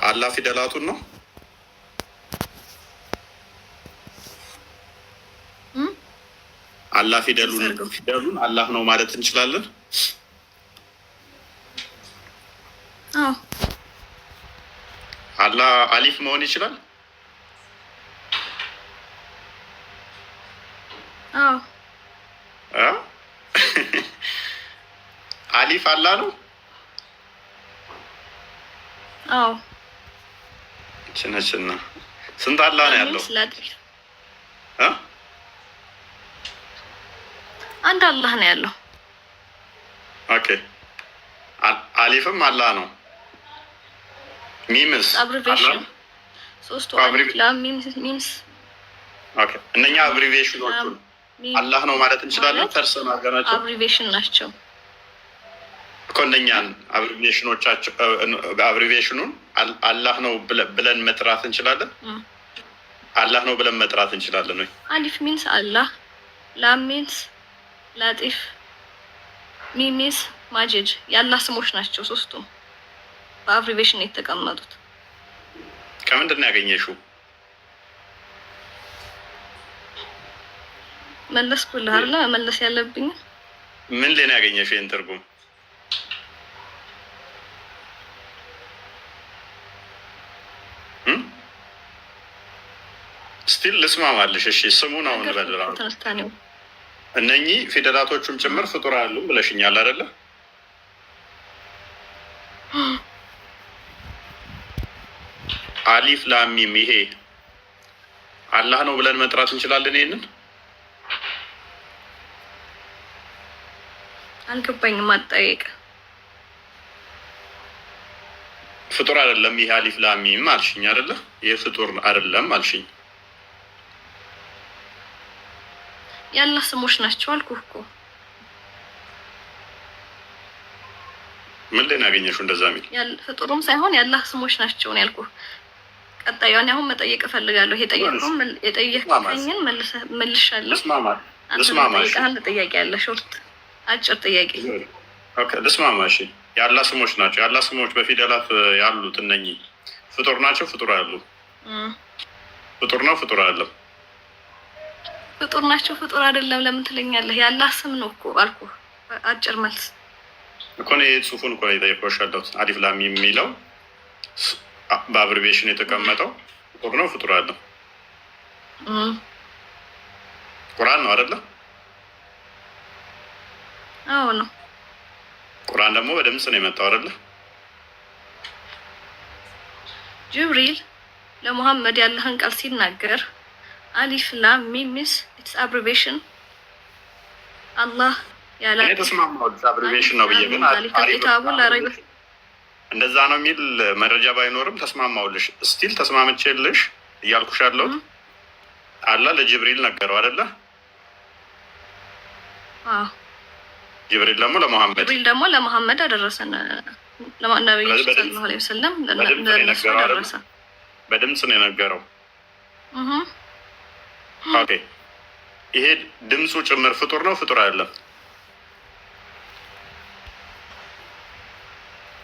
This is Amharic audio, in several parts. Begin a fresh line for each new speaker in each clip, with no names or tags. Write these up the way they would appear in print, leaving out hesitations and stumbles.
አላህ ፊደላቱን ነው። አላህ ፊደሉን አላህ ነው ማለት እንችላለን። አላህ አሊፍ መሆን ይችላል። አሊፍ አላህ ነው። ችነችና ስንት አላህ ነው ያለው?
አንድ አላህ ነው ያለው።
ኦኬ አሊፍም አላህ ነው። ሚምስ
አብሪቬሽን ሶስቱ አሊፍ ላም ሚምስ።
ኦኬ እነኛ አብሪቬሽኖቹ አላህ ነው ማለት እንችላለን። ፐርሰናል አገናቸው
አብሪቬሽን ናቸው
እኮ እነኛን አብሪቬሽኑን አላህ ነው ብለን መጥራት እንችላለን። አላህ ነው ብለን መጥራት እንችላለን ወይ?
አሊፍ ሚንስ አላህ፣ ላም ሚንስ ላጢፍ፣ ሚም ሚንስ ማጂድ የአላህ ስሞች ናቸው ሶስቱም በአብሪቬሽን የተቀመጡት።
ከምንድን ነው ያገኘሽው?
መለስኩልህ አይደለ? መለስ ያለብኝ
ምን ላይ ነው ያገኘሽው ይሄን ትርጉም? ስቲል ልስማማልሽ። እሺ ስሙን አሁን በልራው እነኚህ ፊደላቶቹም ጭምር ፍጡር አሉ ብለሽኛል አይደለ? አሊፍ ላም ሚም ይሄ አላህ ነው ብለን መጥራት እንችላለን። ይሄንን
አልገባኝም። አጠያየቅ
ፍጡር አይደለም ይሄ አሊፍ ላም ሚም አልሽኝ አይደለ? ይሄ ፍጡር አይደለም አልሽኝ።
የአላህ ስሞች ናቸው አልኩህ እኮ።
ምን ላይ ነው ያገኘሽው እንደዛ የሚል?
ፍጡሩም ሳይሆን የአላህ ስሞች ናቸው ነው ያልኩህ። ቀጣዩን አሁን መጠየቅ እፈልጋለሁ። የጠየቅከኝን መልሻለሁ። አንድ ጥያቄ አለ፣ ሾርት አጭር ጥያቄ።
ልስማማ። እሺ የአላህ ስሞች ናቸው። የአላህ ስሞች በፊደላት ያሉት እነኚህ ፍጡር ናቸው። ፍጡር አሉ። ፍጡር ነው። ፍጡር አይደለም።
ፍጡር ናቸው። ፍጡር አይደለም ለምን ትለኛለህ? የአላህ ስም ነው እኮ አልኩህ። አጭር መልስ
እኮ ነው። ጽሁፉን እኮ ነው የጠየቅኩሽ ያለሁት። አሊፍ ላም የሚለው በአብሪቬሽን የተቀመጠው ፍጡር ነው። ፍጡር አይደለም። ቁርአን ነው አይደለ?
አዎ ነው።
ቁርአን ደግሞ በድምጽ ነው የመጣው አይደለ?
ጅብሪል ለሙሐመድ ያለህን ቃል ሲናገር አሊፍ ላም ሚም ሚንስ ኢትስ አብሪቬሽን አላህ ያለ
ተስማማው አብሪቬሽን ነው ብዬ ግን እንደዛ ነው የሚል መረጃ ባይኖርም ተስማማውልሽ። ስቲል ተስማምቼልሽ እያልኩሽ ያለሁት አላህ ለጅብሪል ነገረው አይደለ? ጅብሪል ደግሞ ለሙሐመድ አደረሰን። ለነብዩ ሰለላሁ ዐለይሂ ወሰለም ለነሱ አደረሰ። በድምጽ ነው የነገረው። ኦኬ ይሄ ድምፁ ጭምር ፍጡር ነው። ፍጡር አይደለም።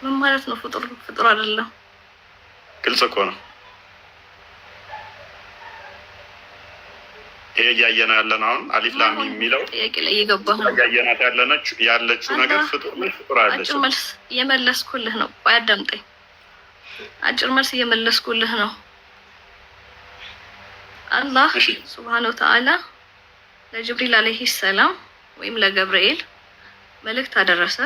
ምን ማለት ነው? ፍጡር አይደለም።
ግልጽ እኮ ነው። ይሄ እያየነው ያለነው አሁን አሊፍ ላም የሚለው
ጥያቄ ላይ እየገባህ ነው።
እያየናት ያለችው ነገር ፍጡር ነው። ፍጡር አይደለም።
አጭር መልስ እየመለስኩልህ ነው። አያዳምጠኝ። አጭር መልስ እየመለስኩልህ ነው። አላህ ሱብሃነሁ ወተዓላ ለጅብሪል አለይሂ ሰላም ወይም ለገብርኤል መልእክት አደረሰ።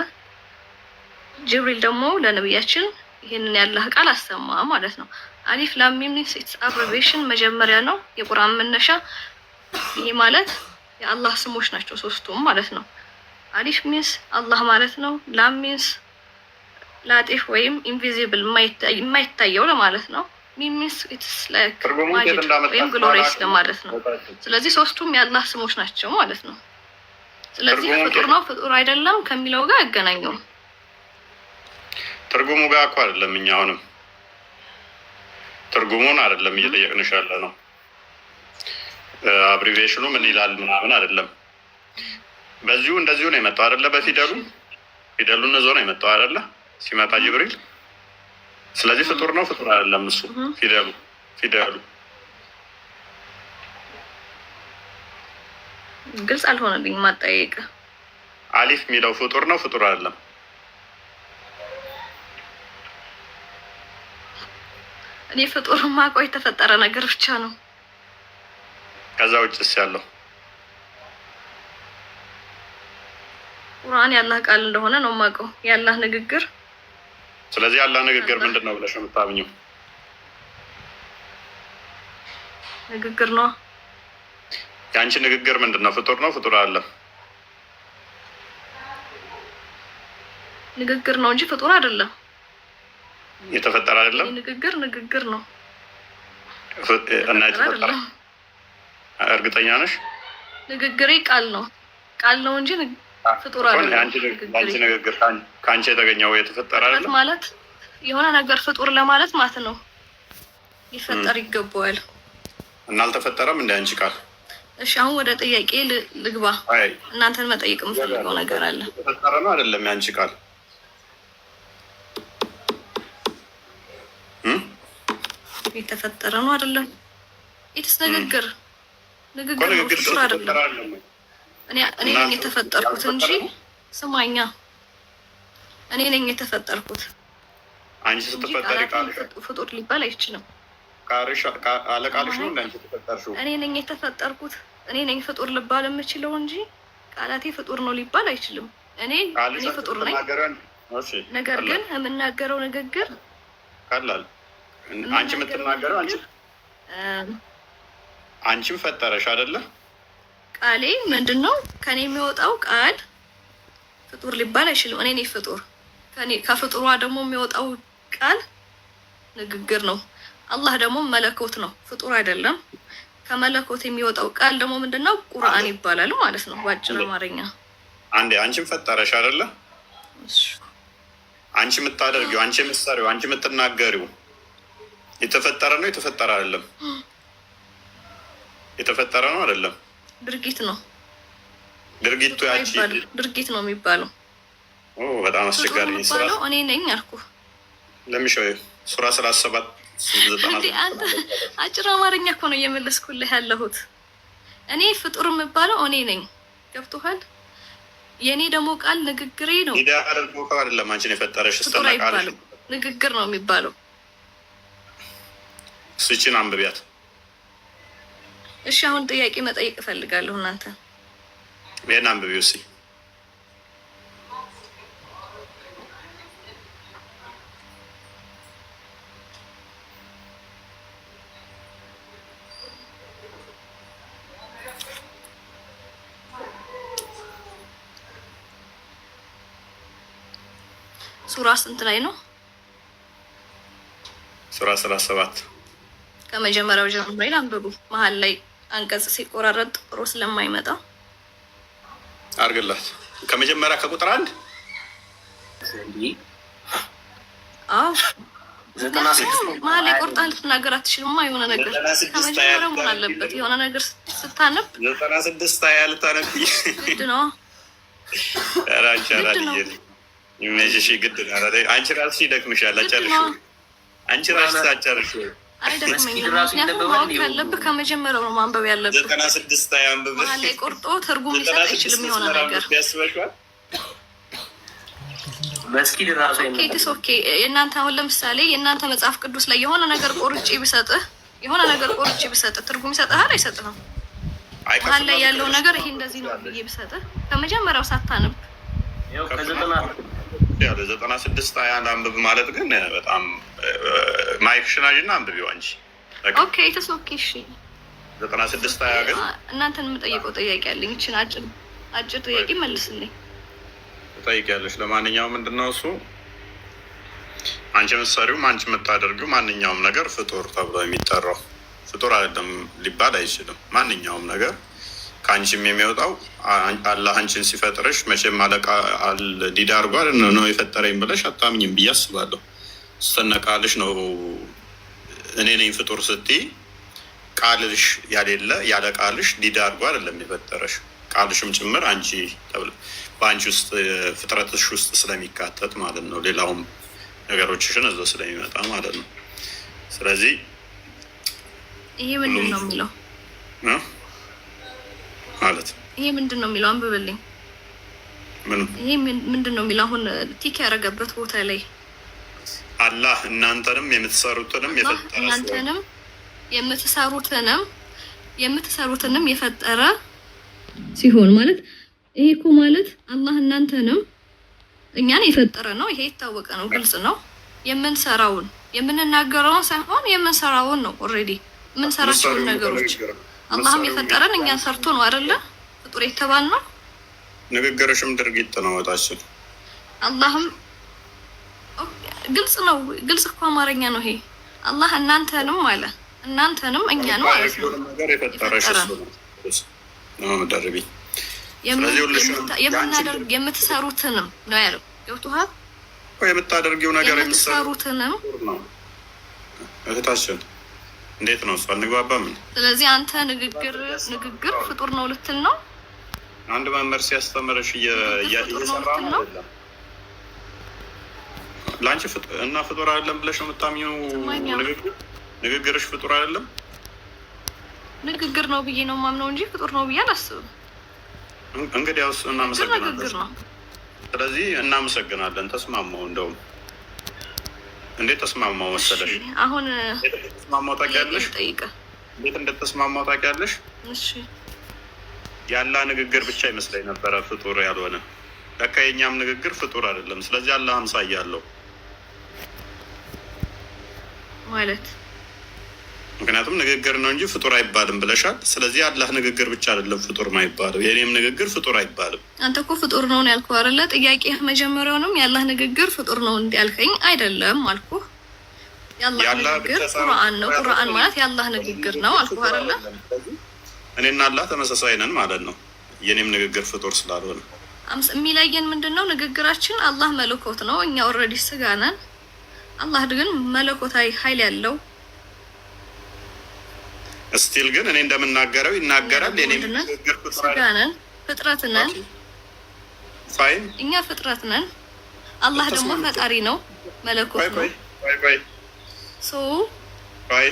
ጅብሪል ደግሞ ለነብያችን ይሄንን ያላህ ቃል አሰማ ማለት ነው። አሊፍ ላም ሚም ኢትስ አብሪቬሽን መጀመሪያ ነው፣ የቁርአን መነሻ። ይሄ ማለት የአላህ ስሞች ናቸው ሶስቱም ማለት ነው። አሊፍ ሚንስ አላህ ማለት ነው። ላም ሚንስ ላጢፍ ወይም ኢንቪዚብል የማይታየው ለማለት ነው። ሚም ሚንስ ኢትስ ላይክ ማጂክ ወይም ግሎሪየስ ለማለት ነው። ስለዚህ ሶስቱም የአላህ ስሞች ናቸው ማለት ነው። ስለዚህ ፍጡር ነው ፍጡር አይደለም ከሚለው ጋር ያገናኘው
ትርጉሙ ጋር እኮ አይደለም። እኛ አሁንም ትርጉሙን አይደለም እየጠየቅንሽ ያለ ነው። አብሪቬሽኑ ምን ይላል ምናምን አይደለም። በዚሁ እንደዚሁ ነው የመጣው አይደለ? በፊደሉን ይዞ ነው የመጣው አይደለ? ሲመጣ ጅብሪል ስለዚህ ፍጡር ነው ፍጡር አይደለም? እሱ ፊደሉ
ግልጽ አልሆነልኝ። ማጠያየቅ
አሊፍ የሚለው ፍጡር ነው ፍጡር አይደለም?
እኔ ፍጡር ማውቀው የተፈጠረ ነገር ብቻ ነው።
ከዛ ውጭስ ያለው
ቁርአን ያላህ ቃል እንደሆነ ነው የማውቀው፣ ያላህ ንግግር።
ስለዚህ ያላህ ንግግር ምንድን ነው ብለሽ የምታምኚው?
ንግግር ነው።
የአንቺ ንግግር ምንድን ነው? ፍጡር ነው ፍጡር አይደለም?
ንግግር ነው እንጂ ፍጡር አይደለም።
የተፈጠረ አይደለም?
ንግግር ነው
እና የተፈጠረ እርግጠኛ ነሽ?
ንግግሬ ቃል ነው እንጂ ፍጡር አይደለም።
አንቺ ንግግር ከአንቺ የተገኘው የተፈጠረ አይደለም
ማለት የሆነ ነገር ፍጡር ለማለት ማለት ነው። ሊፈጠር ይገባዋል
እና አልተፈጠረም እንደ አንቺ ቃል።
እሺ አሁን ወደ ጥያቄ ልግባ። እናንተን መጠየቅ የምፈልገው ነገር አለ።
የተፈጠረ ነው አይደለም የአንቺ ቃል?
የተፈጠረ ነው አይደለም? ኢትስ ንግግር ፍጡር አይደለም። እኔ ነኝ የተፈጠርኩት እንጂ ስማኛ፣ እኔ ነኝ የተፈጠርኩት።
አንቺ ስትፈጠሪ ቃልሽ
ፍጡር ሊባል አይችልም።
ቃልሽ ነው እንደ አንቺ የተፈጠርሽው።
እኔ ነኝ የተፈጠርኩት። እኔ ነኝ ፍጡር ልባል የምችለው እንጂ ቃላቴ ፍጡር ነው ሊባል አይችልም። እኔ ፍጡር ነኝ። ነገር ግን የምናገረው ንግግር
ቀላል። አንቺ የምትናገረው አንቺም ፈጠረሽ አይደለ?
ቃሌ ምንድን ነው? ከኔ የሚወጣው ቃል ፍጡር ሊባል አይችልም። እኔ ነኝ ፍጡር። ከፍጡሯ ደግሞ የሚወጣው ቃል ንግግር ነው። አላህ ደግሞ መለኮት ነው፣ ፍጡር አይደለም። ከመለኮት የሚወጣው ቃል ደግሞ ምንድን ነው? ቁርአን ይባላል ማለት ነው በአጭር አማርኛ።
አንዴ አንቺም ፈጠረሽ አይደለ? አንቺ የምታደርጊው፣ አንቺ የምትሰሪው፣ አንቺ የምትናገሪው የተፈጠረ ነው የተፈጠረ አይደለም? የተፈጠረ ነው አይደለም?
ድርጊት ነው።
ድርጊቱ ያቺ
ድርጊት ነው የሚባለው።
በጣም አስቸጋሪ
ነው። እኔ ነኝ አልኩ።
ለምሽው ሱራ 37
አንተ አጭር አማርኛ እኮ ነው እየመለስኩልህ ያለሁት። እኔ ፍጡር የምባለው እኔ ነኝ። ገብቶሃል? የእኔ ደግሞ ቃል ንግግሬ ነው።
ሂዳ አድርጎ አይደለም አንቺን የፈጠረሽ።
ንግግር ነው የሚባለው።
ስችን አንብቢያት።
እሺ አሁን ጥያቄ መጠየቅ እፈልጋለሁ። እናንተ
ይሄን አንብቢው እስኪ።
ሱራ ስንት ላይ ነው?
ሱራ 37
ከመጀመሪያው ጀምሮ አንብቡ። መሀል ላይ አንቀጽ ሲቆራረጥ ጥሩ ስለማይመጣ
አርግላት። ከመጀመሪያ ከቁጥር 1
መሀል ላይ ቆርጣ ልትናገር አትችልማ። የሆነ ነገር ከመጀመሪያው መሆን አለበት። የሆነ ነገር ስታነብ
96 ያልታነብ
ግድ ነው።
ይመችሽ፣ ግድ ነው። አንቺ ራስሽ ይደክምሻል። አጨርሽው። አንቺ ራስሽ አጨርሽው።
አይደክመኝም። ምክንያቱም ማወቅ ያለብህ ከመጀመሪያው ነው ማንበብ ያለብህ።
96 አንብብ።
መሀል ላይ ቆርጦ ትርጉም ሊሰጥ አይችልም። የሆነ ነገር
ያስበሽዋል።
መስጊድ ራሱ
ኦኬ። የእናንተ አሁን ለምሳሌ የእናንተ መጽሐፍ ቅዱስ ላይ የሆነ ነገር ቆርጬ ብሰጥህ ትርጉም ይሰጥሃል አይሰጥህም? መሀል ላይ ያለው ነገር ይሄ እንደዚህ ነው ብዬ ብሰጥህ ከመጀመሪያው ሳታነብ
ያለ 96 አንብብ ማለት ግን በጣም ማይክሽናጅ እና አንብቢው አንቺ።
ኦኬ እሺ
96 ግን
እናንተን የምጠይቀው ጥያቄ አለኝ። እቺን አጭር ጥያቄ መልስልኝ።
ትጠይቂያለሽ። ለማንኛውም ምንድነው እሱ? አንቺ የምትሰሪውም አንቺ የምታደርጊው ማንኛውም ነገር ፍጡር ተብሎ የሚጠራው ፍጡር አይደለም ሊባል አይችልም። ማንኛውም ነገር ከአንቺም የሚወጣው አላህ አንቺን ሲፈጥርሽ መቼም አለቃ ዲዳ አድርጓል ነው የፈጠረኝ ብለሽ አታምኝም ብዬ አስባለሁ። ስትነቃልሽ ነው እኔ ነኝ ፍጡር ስትይ ቃልሽ ያሌለ ያለ ቃልሽ ዲዳ አድርጎ አይደለም የፈጠረሽ። ቃልሽም ጭምር አንቺ በአንቺ ውስጥ ፍጥረትሽ ውስጥ ስለሚካተት ማለት ነው። ሌላውም ነገሮችሽን እዛ ስለሚመጣ ማለት ነው። ስለዚህ
ይሄ ምንድን ነው የሚለው
ማለት
ይሄ ምንድን ነው የሚለው አንብብልኝ። ይሄ ምንድን ነው የሚለው አሁን ቲክ ያደረገበት ቦታ ላይ
አላህ እናንተንም የምትሰሩትንም የፈጠረ
እናንተንም የምትሰሩትንም የፈጠረ ሲሆን ማለት ይሄ እኮ ማለት አላህ እናንተንም እኛን የፈጠረ ነው። ይሄ የታወቀ ነው፣ ግልጽ ነው። የምንሰራውን የምንናገረውን ሳይሆን የምንሰራውን ነው። ኦልሬዲ የምንሰራቸውን ነገሮች አላህም የፈጠረን እኛን ሰርቶ ነው አይደለ? ፍጡር የተባልነው።
ንግግርሽም ድርጊት ነው ወጣችን።
አላህም ግልጽ ነው፣ ግልጽ እኮ አማርኛ ነው ይሄ። አላህ እናንተንም አለ፣ እናንተንም እኛን ማለት ነው የፈጠረን።
ደርቢ
የምትሰሩትንም ነው ያለው። ገብቶሃል?
የምታደርጊው ነገር
የምትሰሩትንም
እህታችን እንዴት ነው? እሷ እንግባባም።
ስለዚህ አንተ ንግግር ፍጡር ነው ልትል ነው?
አንድ መምህር ሲያስተምርሽ እየሰራ ነው ለአንቺ እና ፍጡር አይደለም ብለሽ ነው የምታምኚው? ንግግርሽ ፍጡር አይደለም?
ንግግር ነው ብዬ ነው የማምነው እንጂ ፍጡር ነው ብዬ አላስብም።
እንግዲህ ያው እናመሰግናለን። ስለዚህ እናመሰግናለን። ተስማማው። እንደውም እንዴት ተስማማው መሰለሽ?
አሁን
ተስማማው ታውቂያለሽ? እንዴት እንደተስማማው ታውቂያለሽ?
እሺ
ያላ ንግግር ብቻ ይመስለኝ ነበረ ፍጡር ያልሆነ። ለካ የኛም ንግግር ፍጡር አይደለም። ስለዚህ አላህ አምሳያ አለው ማለት ምክንያቱም ንግግር ነው እንጂ ፍጡር አይባልም ብለሻል። ስለዚህ አላህ ንግግር ብቻ አይደለም ፍጡር ማይባለው፣ የኔም ንግግር ፍጡር አይባልም። አንተ እኮ ፍጡር ነው ያልኩህ አይደለ? ጥያቄ መጀመሪያውንም የአላህ ንግግር ፍጡር ነው እንዲያልከኝ አይደለም አልኩህ። የአላህ ንግግር ቁርአን ነው። ቁርአን ማለት የአላህ ንግግር ነው አልኩህ አይደለ? እኔና አላህ ተመሳሳይ ነን ማለት ነው። የኔም ንግግር ፍጡር ስላልሆነ
የሚለየን ምንድነው? ንግግራችን አላህ መለኮት ነው፣ እኛ ኦልሬዲ ስጋ ነን። አላህ ግን መለኮታዊ ኃይል ያለው
እስቲል ግን እኔ እንደምናገረው ይናገራል። የኔ ንግግር
ስጋ ነን፣ ፍጥረት ነን።
ፋይን
እኛ ፍጥረት ነን። አላህ ደግሞ ፈጣሪ ነው፣ መለኮት ነው።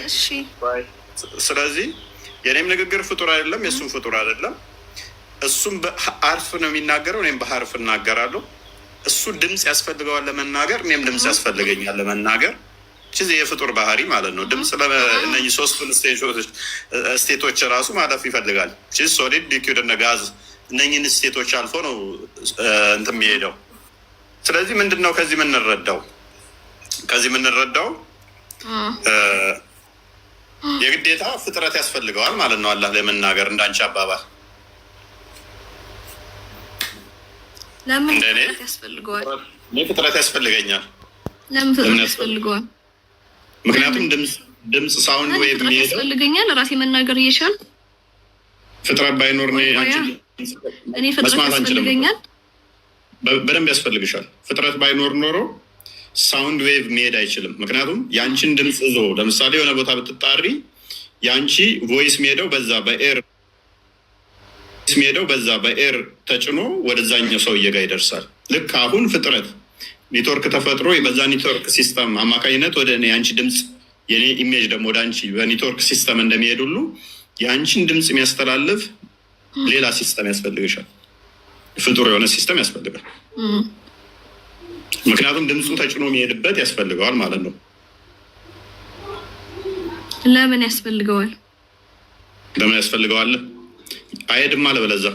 እሺ
ስለዚህ የኔም ንግግር ፍጡር አይደለም፣ የእሱም ፍጡር አይደለም። እሱም በሐርፍ ነው የሚናገረው፣ እኔም በሐርፍ እናገራለሁ። እሱ ድምፅ ያስፈልገዋል ለመናገር፣ እኔም ድምፅ ያስፈልገኛል ለመናገር። ችዚ የፍጡር ባህሪ ማለት ነው። ድምፅ ለእነዚህ ሶስቱን ስቴቶች ራሱ ማለፍ ይፈልጋል። ቺዝ ሶሊድ፣ ሊኩዊድ እና ጋዝ እነኝህን ስቴቶች አልፎ ነው እንትን የሚሄደው። ስለዚህ ምንድን ነው ከዚህ የምንረዳው የግዴታ ፍጥረት ያስፈልገዋል ማለት ነው አላህ ለመናገር። እንዳንቺ አባባል
ለምን ፍጥረት ያስፈልገዋል?
እኔ ፍጥረት ያስፈልገኛል።
ለምን ፍጥረት ያስፈልገዋል?
ምክንያቱም ድምፅ ሳውንድ ወይ
ያስፈልገኛል። ራሴ መናገር እየቻልኩ
ፍጥረት ባይኖር
እኔ ፍጥረት ያስፈልገኛል።
በደንብ ያስፈልግሻል። ፍጥረት ባይኖር ኖሮ ሳውንድ ዌቭ መሄድ አይችልም። ምክንያቱም የአንቺን ድምፅ ይዞ ለምሳሌ የሆነ ቦታ ብትጣሪ የአንቺ ቮይስ የሚሄደው በዛ በኤር ተጭኖ ወደዛኛው ሰውዬ ጋር ይደርሳል። ልክ አሁን ፍጥረት ኔትወርክ ተፈጥሮ በዛ ኔትወርክ ሲስተም አማካኝነት ወደ እኔ የአንቺ ድምፅ የኔ ኢሜጅ ደግሞ ወደ አንቺ በኔትወርክ ሲስተም እንደሚሄድ ሁሉ የአንቺን ድምፅ የሚያስተላልፍ ሌላ ሲስተም ያስፈልግሻል። ፍጡር የሆነ ሲስተም ያስፈልጋል። ምክንያቱም ድምፁ ተጭኖ የሚሄድበት ያስፈልገዋል ማለት ነው።
ለምን ያስፈልገዋል?
አይሄድም አለ። በለዛ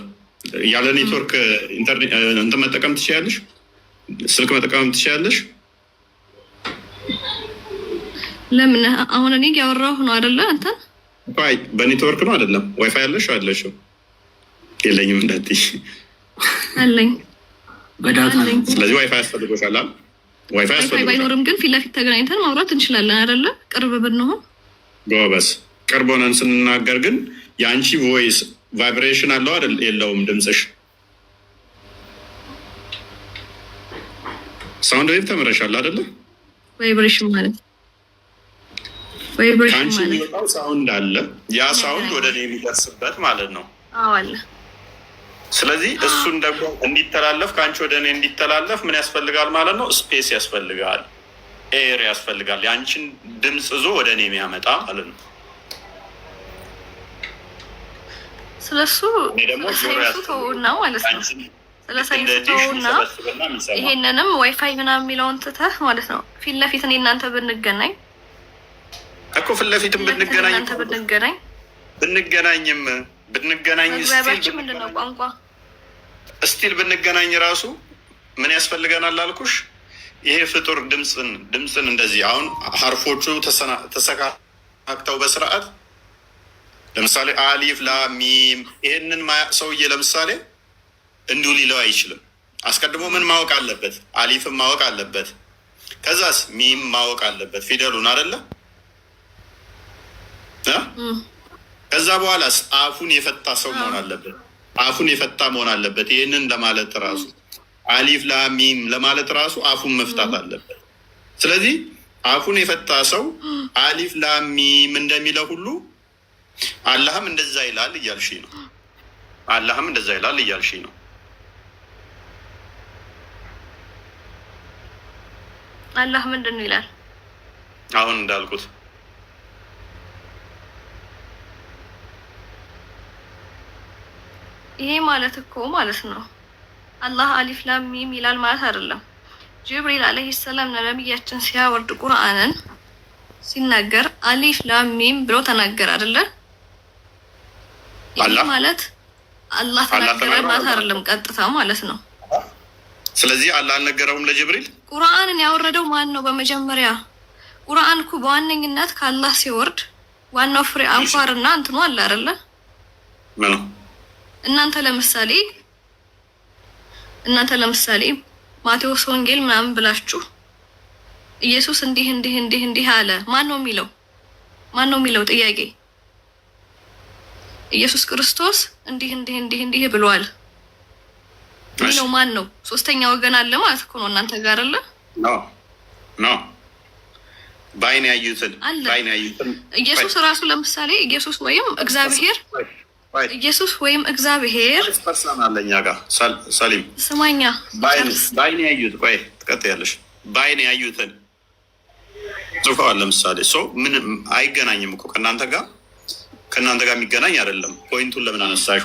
ያለ ኔትወርክ ኢንተርኔት እንትን መጠቀም ትችያለሽ፣ ስልክ መጠቀም ትችያለሽ።
ለምን አሁን እኔ ያወራሁ ነው አይደለ? አንተ
በኔትወርክ ነው አይደለም? ዋይፋይ ያለሽ አለሽ? የለኝም እንዳትይ።
አለኝ
በዳታ።
ስለዚህ ዋይፋይ ያስፈልጎሻል።
ዋይፋይ ባይኖርም ግን ፊት ለፊት ተገናኝተን ማውራት እንችላለን አይደለ? ቅርብ ብንሆን
ጎበዝ። ቅርብ ሆነን ስንናገር ግን የአንቺ ቮይስ ቫይብሬሽን አለው አይደል? የለውም። ድምፅሽ ሳውንድ ዌቭ ተምረሻል አይደለ?
ቫይብሬሽን ማለት
ከአንቺ የሚወጣው ሳውንድ አለ። ያ ሳውንድ ወደ እኔ የሚደርስበት ማለት ነው።
አዎ አለ።
ስለዚህ እሱን ደግሞ እንዲተላለፍ ከአንቺ ወደ እኔ እንዲተላለፍ ምን ያስፈልጋል ማለት ነው? ስፔስ ያስፈልጋል። ኤር ያስፈልጋል፣ የአንቺን ድምፅ ዞ ወደ እኔ የሚያመጣ ማለት ነው።
ስለሱ ሳይንሱ ተውና ማለት ነው። ስለ ሳይንሱ ተውና ይሄንንም ዋይፋይ ምናምን የሚለውን ትተህ ማለት ነው። ፊት ለፊት እኔ እናንተ ብንገናኝ
እኮ ፊት ለፊትም ብንገናኝም
መግባቢያችን ምንድን ነው? ቋንቋ
እስቲል ብንገናኝ ራሱ ምን ያስፈልገናል አልኩሽ? ይሄ ፍጡር ድምፅን እንደዚህ አሁን ሀርፎቹ ተሰካክተው በስርዓት ለምሳሌ አሊፍ ላሚም ይሄንን ሰውዬ ለምሳሌ እንዲሁ ሊለው አይችልም። አስቀድሞ ምን ማወቅ አለበት? አሊፍም ማወቅ አለበት። ከዛስ ሚም ማወቅ አለበት፣ ፊደሉን አይደለ? ከዛ በኋላስ አፉን የፈታ ሰው መሆን አለበት። አፉን የፈታ መሆን አለበት። ይህንን ለማለት ራሱ አሊፍ ላሚም ለማለት ራሱ አፉን መፍታት አለበት። ስለዚህ አፉን የፈታ ሰው አሊፍ ላሚም እንደሚለው ሁሉ አላህም እንደዛ ይላል እያልሽ ነው። አላህም እንደዛ ይላል እያልሽ ነው።
አላህ ምንድን ነው ይላል?
አሁን እንዳልኩት
ይሄ ማለት እኮ ማለት ነው አላህ አሊፍ ላም ሚም ይላል ማለት አይደለም። ጅብሪል አለይሂ ሰላም ለነብያችን ሲያወርድ ቁርአንን ሲናገር አሊፍ ላም ሚም ብሎ ተናገረ አይደለ? ይሄ ማለት አላህ ተናገረ ማለት አይደለም፣ ቀጥታ ማለት ነው።
ስለዚህ አላህ አልነገረውም ለጅብሪል።
ቁርአንን ያወረደው ማን ነው? በመጀመሪያ ቁርአን እኮ በዋነኝነት ከአላህ ሲወርድ ዋናው ፍሬ አንኳርና እንትኑ አለ አይደለ?
ምን እናንተ ለምሳሌ ማቴዎስ ወንጌል ምናምን ብላችሁ ኢየሱስ እንዲህ አለ። ማን ነው የሚለው? ጥያቄ ኢየሱስ ክርስቶስ እንዲህ ብሏል ሚለው ማን ነው? ሶስተኛ ወገን አለ ማለት እኮ ነው እናንተ ጋር አለ? ኖ ባይን ያዩትን
ኢየሱስ ራሱ ለምሳሌ ኢየሱስ ወይም እግዚአብሔር
አለኛ ጋር ሰሊም
ስማኛ
ባይን ያዩት ቆይ ትቀጥያለሽ። ባይን ያዩትን ጽፈዋል። ለምሳሌ ሰው ምን አይገናኝም እኮ ከእናንተ ጋር የሚገናኝ አይደለም። ፖይንቱን ለምን አነሳሹ?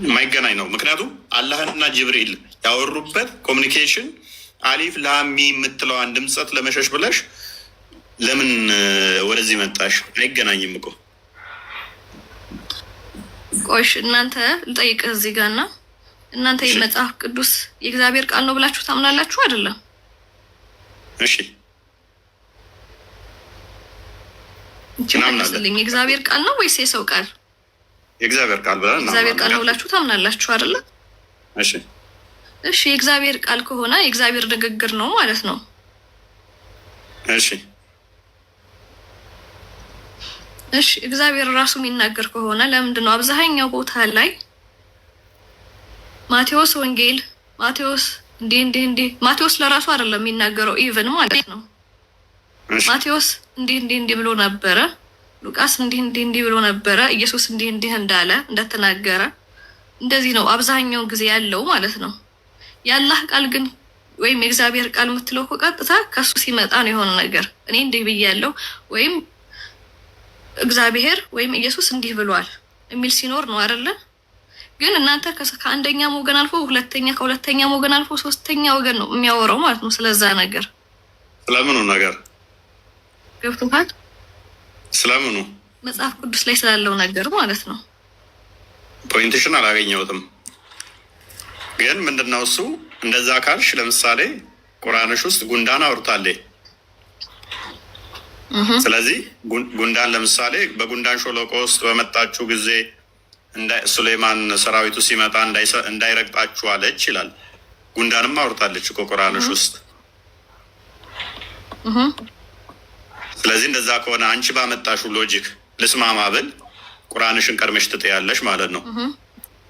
የማይገናኝ ነው። ምክንያቱም አላህና ጅብሪል ያወሩበት ኮሚኒኬሽን አሊፍ ላሚ የምትለዋን ድምፀት ለመሸሽ ብለሽ ለምን ወደዚህ መጣሽ? አይገናኝም እኮ።
ቆይሽ እናንተ ልጠይቅህ እዚህ ጋር እና እናንተ የመጽሐፍ ቅዱስ የእግዚአብሔር ቃል ነው ብላችሁ ታምናላችሁ አይደለም?
እሺ
እናምናለን። የእግዚአብሔር ቃል ነው ወይስ የሰው ቃል?
የእግዚአብሔር ቃል ብለን
እግዚአብሔር ቃል ነው ብላችሁ ታምናላችሁ አይደለ? እሺ የእግዚአብሔር ቃል ከሆነ የእግዚአብሔር ንግግር ነው ማለት ነው። እሺ እግዚአብሔር ራሱ የሚናገር ከሆነ ለምንድን ነው አብዛኛው ቦታ ላይ ማቴዎስ ወንጌል ማቴዎስ ለራሱ አይደለም የሚናገረው ኢቭን ማለት ነው። ማቴዎስ እንዲህ ብሎ ነበረ፣ ሉቃስ እንዲህ ብሎ ነበረ፣ ኢየሱስ እንዲህ እንዳለ እንደተናገረ እንደዚህ ነው አብዛኛው ጊዜ ያለው ማለት ነው። የአላህ ቃል ግን ወይም የእግዚአብሔር ቃል የምትለው ቀጥታ ከሱ ሲመጣ ነው የሆነ ነገር እኔ እንዲህ ብያለሁ ወይም እግዚአብሔር ወይም ኢየሱስ እንዲህ ብሏል የሚል ሲኖር ነው አይደለ? ግን እናንተ ከአንደኛ ወገን አልፎ ከሁለተኛ ወገን አልፎ ሶስተኛ ወገን ነው የሚያወራው ማለት ነው። ስለዛ ነገር
ስለምኑ ነገር
ገብቶሃል?
ስለምኑ
መጽሐፍ ቅዱስ ላይ ስላለው ነገር ማለት ነው።
ፖይንትሽን አላገኘሁትም። ግን ምንድነው እሱ እንደዛ ካልሽ ለምሳሌ ቁርአንሽ ውስጥ ጉንዳን አውርታለች። ስለዚህ ጉንዳን ለምሳሌ በጉንዳን ሾለቆ ውስጥ በመጣችሁ ጊዜ ሱሌማን ሰራዊቱ ሲመጣ እንዳይረግጣችሁ አለች ይላል። ጉንዳንም አውርታለች እኮ ቁርአንሽ ውስጥ። ስለዚህ እንደዛ ከሆነ አንቺ ባመጣሽው ሎጂክ ልስማማ ብል ቁርአንሽን ቀድመሽ ትጥያለሽ ማለት ነው።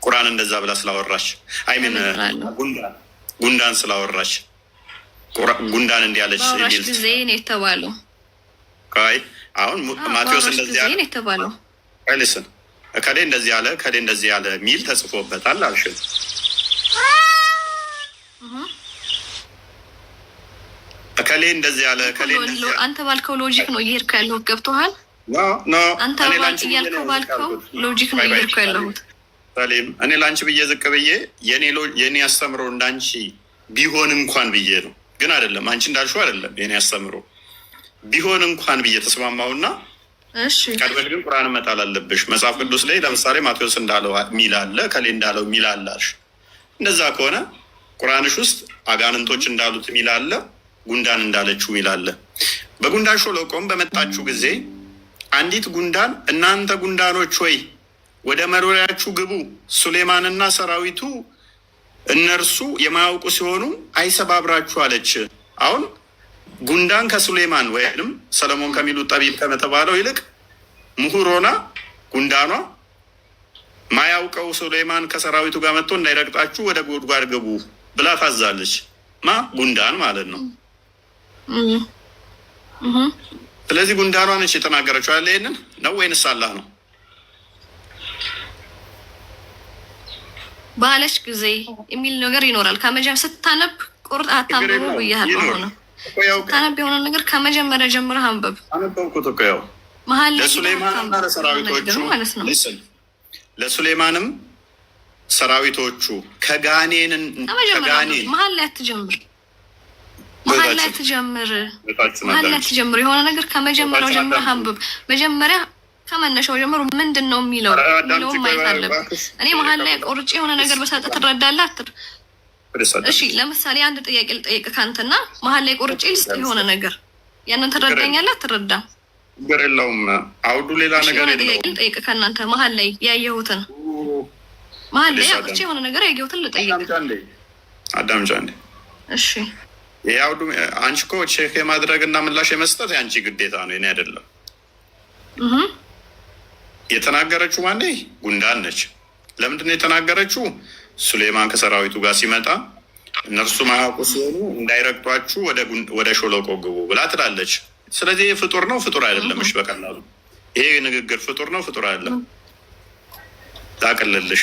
ቁርአን እንደዛ ብላ ስላወራች አይሚን ጉንዳን ስላወራች ጉንዳን እንዲያለች የሚል
ጊዜ ነው የተባለው።
አይ አሁን ማቴዎስ እንደዚህ ያለ
የተባለው
አይልስን ከሌ እንደዚህ ያለ ከሌ እንደዚህ ያለ ሚል ተጽፎበታል አልሽኝ። እከሌ እንደዚህ ያለ እከሌ
አንተ ባልከው ሎጂክ ነው እየሄድኩ ያለሁት። ገብቶሃል? አንተ እያልከው ባልከው ሎጂክ ነው እየሄድኩ ያለሁት።
ሰሊም እኔ ለአንቺ ብዬ ዝቅ ብዬ የኔ አስተምሮ እንዳንቺ ቢሆን እንኳን ብዬ ነው። ግን አይደለም አንቺ እንዳልሽው አይደለም። የኔ አስተምሮ ቢሆን እንኳን ብዬ ተስማማውና ቀድመሽ ግን ቁርአን መጣል አለብሽ። መጽሐፍ ቅዱስ ላይ ለምሳሌ ማቴዎስ እንዳለው ሚል አለ፣ ከሌ እንዳለው ሚል አለ አልሽ። እንደዛ ከሆነ ቁርአንሽ ውስጥ አጋንንቶች እንዳሉት ሚል አለ፣ ጉንዳን እንዳለችው ሚል አለ። በጉንዳን ሾለቆም በመጣችሁ ጊዜ አንዲት ጉንዳን እናንተ ጉንዳኖች ሆይ ወደ መኖሪያችሁ ግቡ፣ ሱሌማንና ሰራዊቱ እነርሱ የማያውቁ ሲሆኑ አይሰባብራችሁ አለች። አሁን ጉንዳን ከሱሌማን ወይም ሰለሞን ከሚሉት ጠቢብ ከመተባለው ይልቅ ምሁር ሆና ጉንዳኗ ማያውቀው ሱሌማን ከሰራዊቱ ጋር መጥቶ እንዳይረግጣችሁ ወደ ጉድጓድ ግቡ ብላ ታዛለች። ጉንዳን ማለት ነው። ስለዚህ ጉንዳኗ ነች የተናገረችው። ያለ ይሄንን ነው ወይንስ አላህ ነው?
ባለች ጊዜ የሚል ነገር ይኖራል። ከመጀመሪያ ስታነብ ቁርጥ አታንብቡ ብያለሁ። ሆነ ስታነብ የሆነ ነገር ከመጀመሪያ ጀምረህ አንብብ።
አነበብኩት እኮ ያው መሀል ለሱሌማንና ለሰራዊቶቹ ማለት ነው። ለሱሌማንም ሰራዊቶቹ ከጋኔን መሀል ላይ አትጀምር፣ መሀል ላይ አትጀምር። የሆነ ነገር ከመጀመሪያው ጀምረህ አንብብ። መጀመሪያ ከመነሻው ጀምሮ ምንድን ነው የሚለውን ማየት አለብን። እኔ መሀል ላይ ቆርጬ የሆነ ነገር በሰጠህ ትረዳለህ? እሺ ለምሳሌ አንድ ጥያቄ ልጠይቅህ ከአንተና መሀል ላይ ቆርጬ ልስጥህ የሆነ ነገር፣ ያንን ትረዳኛለህ? አትረዳም? ችግር የለውም። አውዱ ሌላ ነገር
የሆነ ጥያቄ ልጠይቅህ ከእናንተ መሀል ላይ ያየሁትን፣ መሀል ላይ አውጥቼ የሆነ ነገር ያየሁትን ልጠይቅህ።
አዳምጫ እንዴ?
እሺ
ይህ አውዱ አንቺ እኮ ቼክ የማድረግ እና ምላሽ የመስጠት የአንቺ ግዴታ ነው፣ እኔ አይደለም። የተናገረችው ማን ጉንዳን ነች። ለምንድን ነው የተናገረችው? ሱሌማን ከሰራዊቱ ጋር ሲመጣ እነርሱ ማያውቁ ሲሆኑ እንዳይረግጧችሁ ወደ ሾለቆ ግቡ ብላ ትላለች። ስለዚህ ፍጡር ነው ፍጡር አይደለም? እሺ በቀላሉ ይሄ ንግግር ፍጡር ነው ፍጡር አይደለም? ታቅልልሽ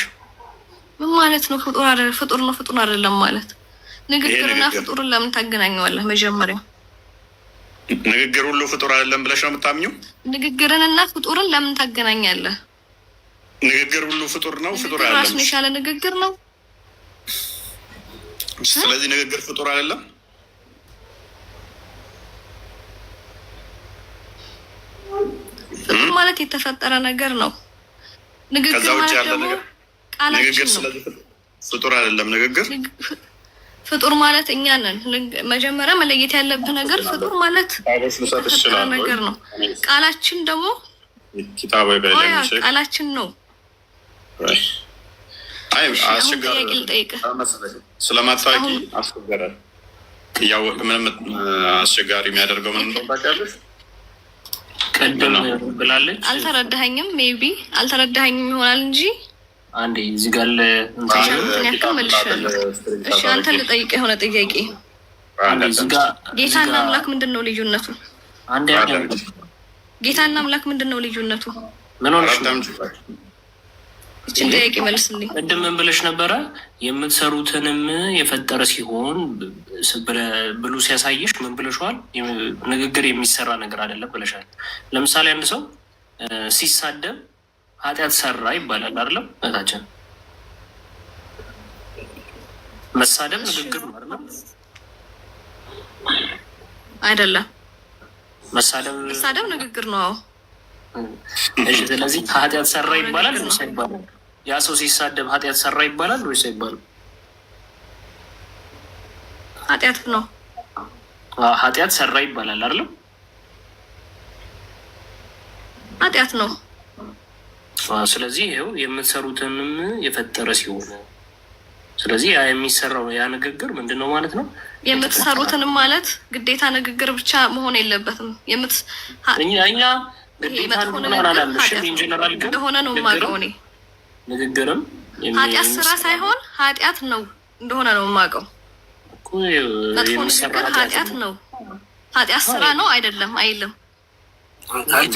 ምን ማለት ነው? ፍጡር ነው ፍጡር አይደለም ማለት ንግግርና ፍጡርን ለምን ታገናኘዋለህ? መጀመሪያ
ንግግር ሁሉ ፍጡር አይደለም ብለሽ ነው የምታምኘው?
ንግግርንና ፍጡርን ለምን ታገናኛለህ?
ንግግር ሁሉ ፍጡር ነው ፍጡር አይደለም?
ራሱን የቻለ ንግግር ነው።
ስለዚህ ንግግር ፍጡር አይደለም?
ፍጡር ማለት የተፈጠረ ነገር ነው። ንግግር ማለት ደግሞ ቃላችን ነው።
ስለዚህ ፍጡር አይደለም ንግግር።
ፍጡር ማለት እኛ ነን። መጀመሪያ መለየት ያለብህ ነገር ፍጡር ማለት የተፈጠረ ነገር ነው። ቃላችን ደግሞ ቃላችን ነው።
ስለማታውቂ አስቸገራል። እያወቅ ምንም አስቸጋሪ የሚያደርገው ምን እንደሆነ ታውቂያለሽ?
ቀደም ብላለች።
አልተረዳኸኝም። ሜቢ አልተረዳኸኝም ይሆናል እንጂ
አንዴ እዚህ ጋር
እሺ፣ አንተን ልጠይቅህ የሆነ ጥያቄ። ጌታና አምላክ ምንድን ነው ልዩነቱ? ጌታና አምላክ ምንድን ነው ልዩነቱ?
ምን ሆነሽ?
እችን ጥያቄ መልስልኝ።
ቅድም ምን ብለሽ ነበረ? የምትሰሩትንም የፈጠረ ሲሆን ብሎ ሲያሳይሽ ምን ብለሽዋል? ንግግር የሚሰራ ነገር አይደለም ብለሻል። ለምሳሌ አንድ ሰው ሲሳደብ ኃጢአት ሰራ ይባላል አይደለም? እህታችን መሳደብ ንግግር ነው
አይደለም?
መሳደብ
ንግግር ነው።
እሺ፣ ስለዚህ ኃጢአት ሰራ ይባላል ወይስ አይባልም? ያ ሰው ሲሳደብ ኃጢአት ሰራ ይባላል ወይስ አይባልም?
ኃጢአት ነው።
ኃጢአት ሰራ ይባላል አይደለም?
ኃጢአት ነው።
ስለዚህ ይኸው የምትሰሩትንም የፈጠረ ሲሆን፣ ስለዚህ ያ የሚሰራው ያ ንግግር ምንድን ነው ማለት ነው?
የምትሰሩትንም ማለት ግዴታ ንግግር ብቻ መሆን የለበትም።
እኛ ግዴታ ኢንጀነራል ግን
እንደሆነ ነው የማውቀው እኔ።
ንግግርም
ኃጢአት ስራ ሳይሆን ኃጢአት ነው እንደሆነ ነው የማውቀው። መጥፎ ንግግር ኃጢአት ነው። ኃጢአት ስራ ነው አይደለም አይልም።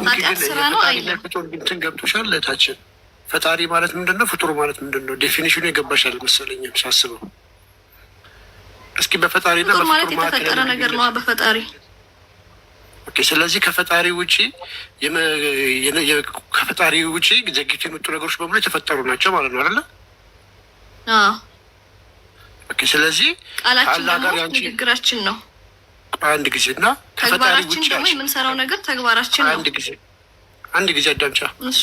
ኃጢአት ስራ ነው አይልም።
እንትን ገብቶሻል እህታችን። ፈጣሪ ማለት ምንድን ነው? ፍጡር ማለት ምንድን ነው? ዴፊኒሽኑ የገባሻል መሰለኝ ሳስበው። እስኪ በፈጣሪና
ፍጡር ማለት የተፈጠረ ነገር ነው በፈጣሪ።
ኦኬ። ስለዚህ ከፈጣሪ ውጪ ከፈጣሪ ውጪ ዘግይቶ የመጡ ነገሮች በሙሉ የተፈጠሩ ናቸው ማለት ነው አይደለ?
አዎ።
ኦኬ። ስለዚህ
ቃላችን ነው ንግግራችን ነው
አንድ ጊዜና ከፈጣሪ ውጪ
ደግሞ የምንሰራው ነገር ተግባራችን ነው
አንድ ጊዜ አዳምጫ።
እሺ።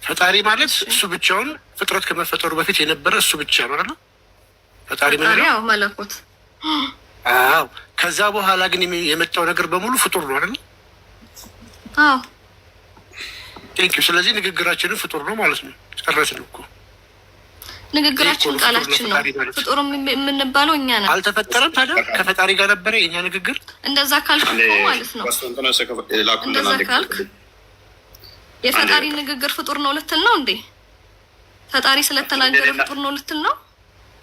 ፈጣሪ ማለት እሱ ብቻውን ፍጥረት ከመፈጠሩ በፊት የነበረ እሱ ብቻ ነው አይደል? ፈጣሪ ማለት
ያው መለኮት።
አዎ። ከዛ በኋላ ግን የመጣው ነገር በሙሉ ፍጡር ነው አይደል?
አዎ።
ቴንኪው። ስለዚህ ንግግራችንን ፍጡር ነው ማለት ነው። ጨረስን እኮ።
ንግግራችን ቃላችን ነው። ፍጡር የምንባለው እኛ ነን።
አልተፈጠረም ታዲያ? ከፈጣሪ ጋር ነበረ የኛ ንግግር።
እንደዛ ካልክ ማለት ነው። እንደዛ ካልክ የፈጣሪ ንግግር ፍጡር ነው ልትል ነው እንዴ? ፈጣሪ ስለተናገረ ፍጡር ነው ልትል ነው?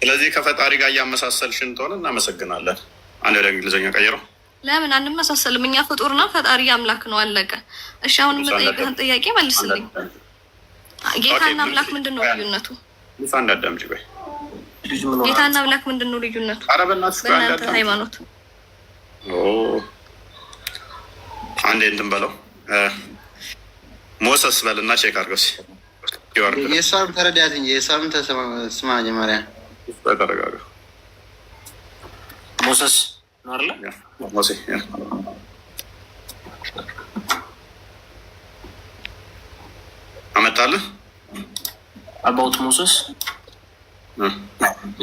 ስለዚህ ከፈጣሪ ጋር እያመሳሰልሽ እንደሆነ እናመሰግናለን። አንድ ወደ እንግሊዝኛ ቀይረው።
ለምን አንመሳሰልም? እኛ ፍጡር ነው፣ ፈጣሪ አምላክ ነው። አለቀ። እሺ አሁን የምጠይቅህን ጥያቄ መልስልኝ። ጌታና አምላክ ምንድን ነው ልዩነቱ?
አንድ አዳምጪ ቆይ።
ጌታና አምላክ ምንድን ነው ልዩነቱ በእናንተ ሃይማኖት?
አንዴ እንትን በለው ሞሰስ በልና ቼክ አድርገው።
የእሷም ተረዳትኝ የእሷም ስማ ጀመሪያ
ተረጋጋ።
ሞሰስ ነው አይደለ?
ሞሴ አመጣልህ
አባውት ሞሰስ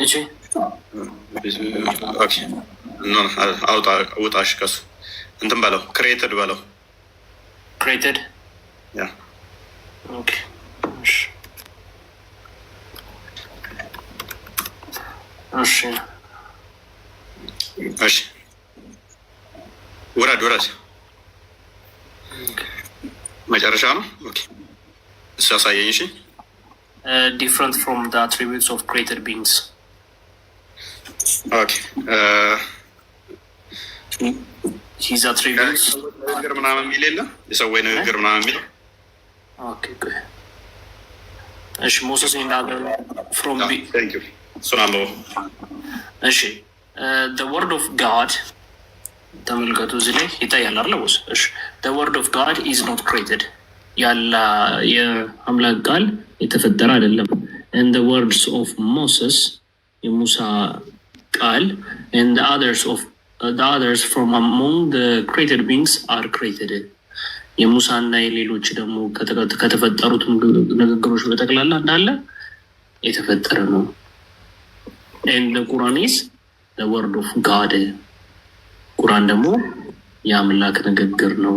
እሺ።
ኦኬ አውጣ ውጣሽ ከሱ እንትን በለው ክሬትድ በለው
ክሬትድ
ያ
ኦኬ እሺ
እሺ ውረድ መጨረሻ ነው። ኦኬ እሱ ያሳየኝ። እሺ
different from the attributes of created beings.
Okay.
His attributes.
ንግግር ምናምን የሚል የለም የሰው ንግግር ምናምን የሚል
okay good. እሺ ሞሰስ እንዳገር from
thank you እሱን አንብበው።
እሺ the word of God ተመልከቱ እዚህ ላይ ይታያል አይደል? እሺ the word of God is not created. ያላ የአምላክ ቃል የተፈጠረ አይደለም። and the words of Moses የሙሳ ቃል and the others from among the created beings are created. የሙሳና የሌሎች ደግሞ ከተፈጠሩት ንግግሮች በጠቅላላ እንዳለ የተፈጠረ ነው። and the Quran is the word of God. ቁርአን ደግሞ የአምላክ ንግግር ነው፣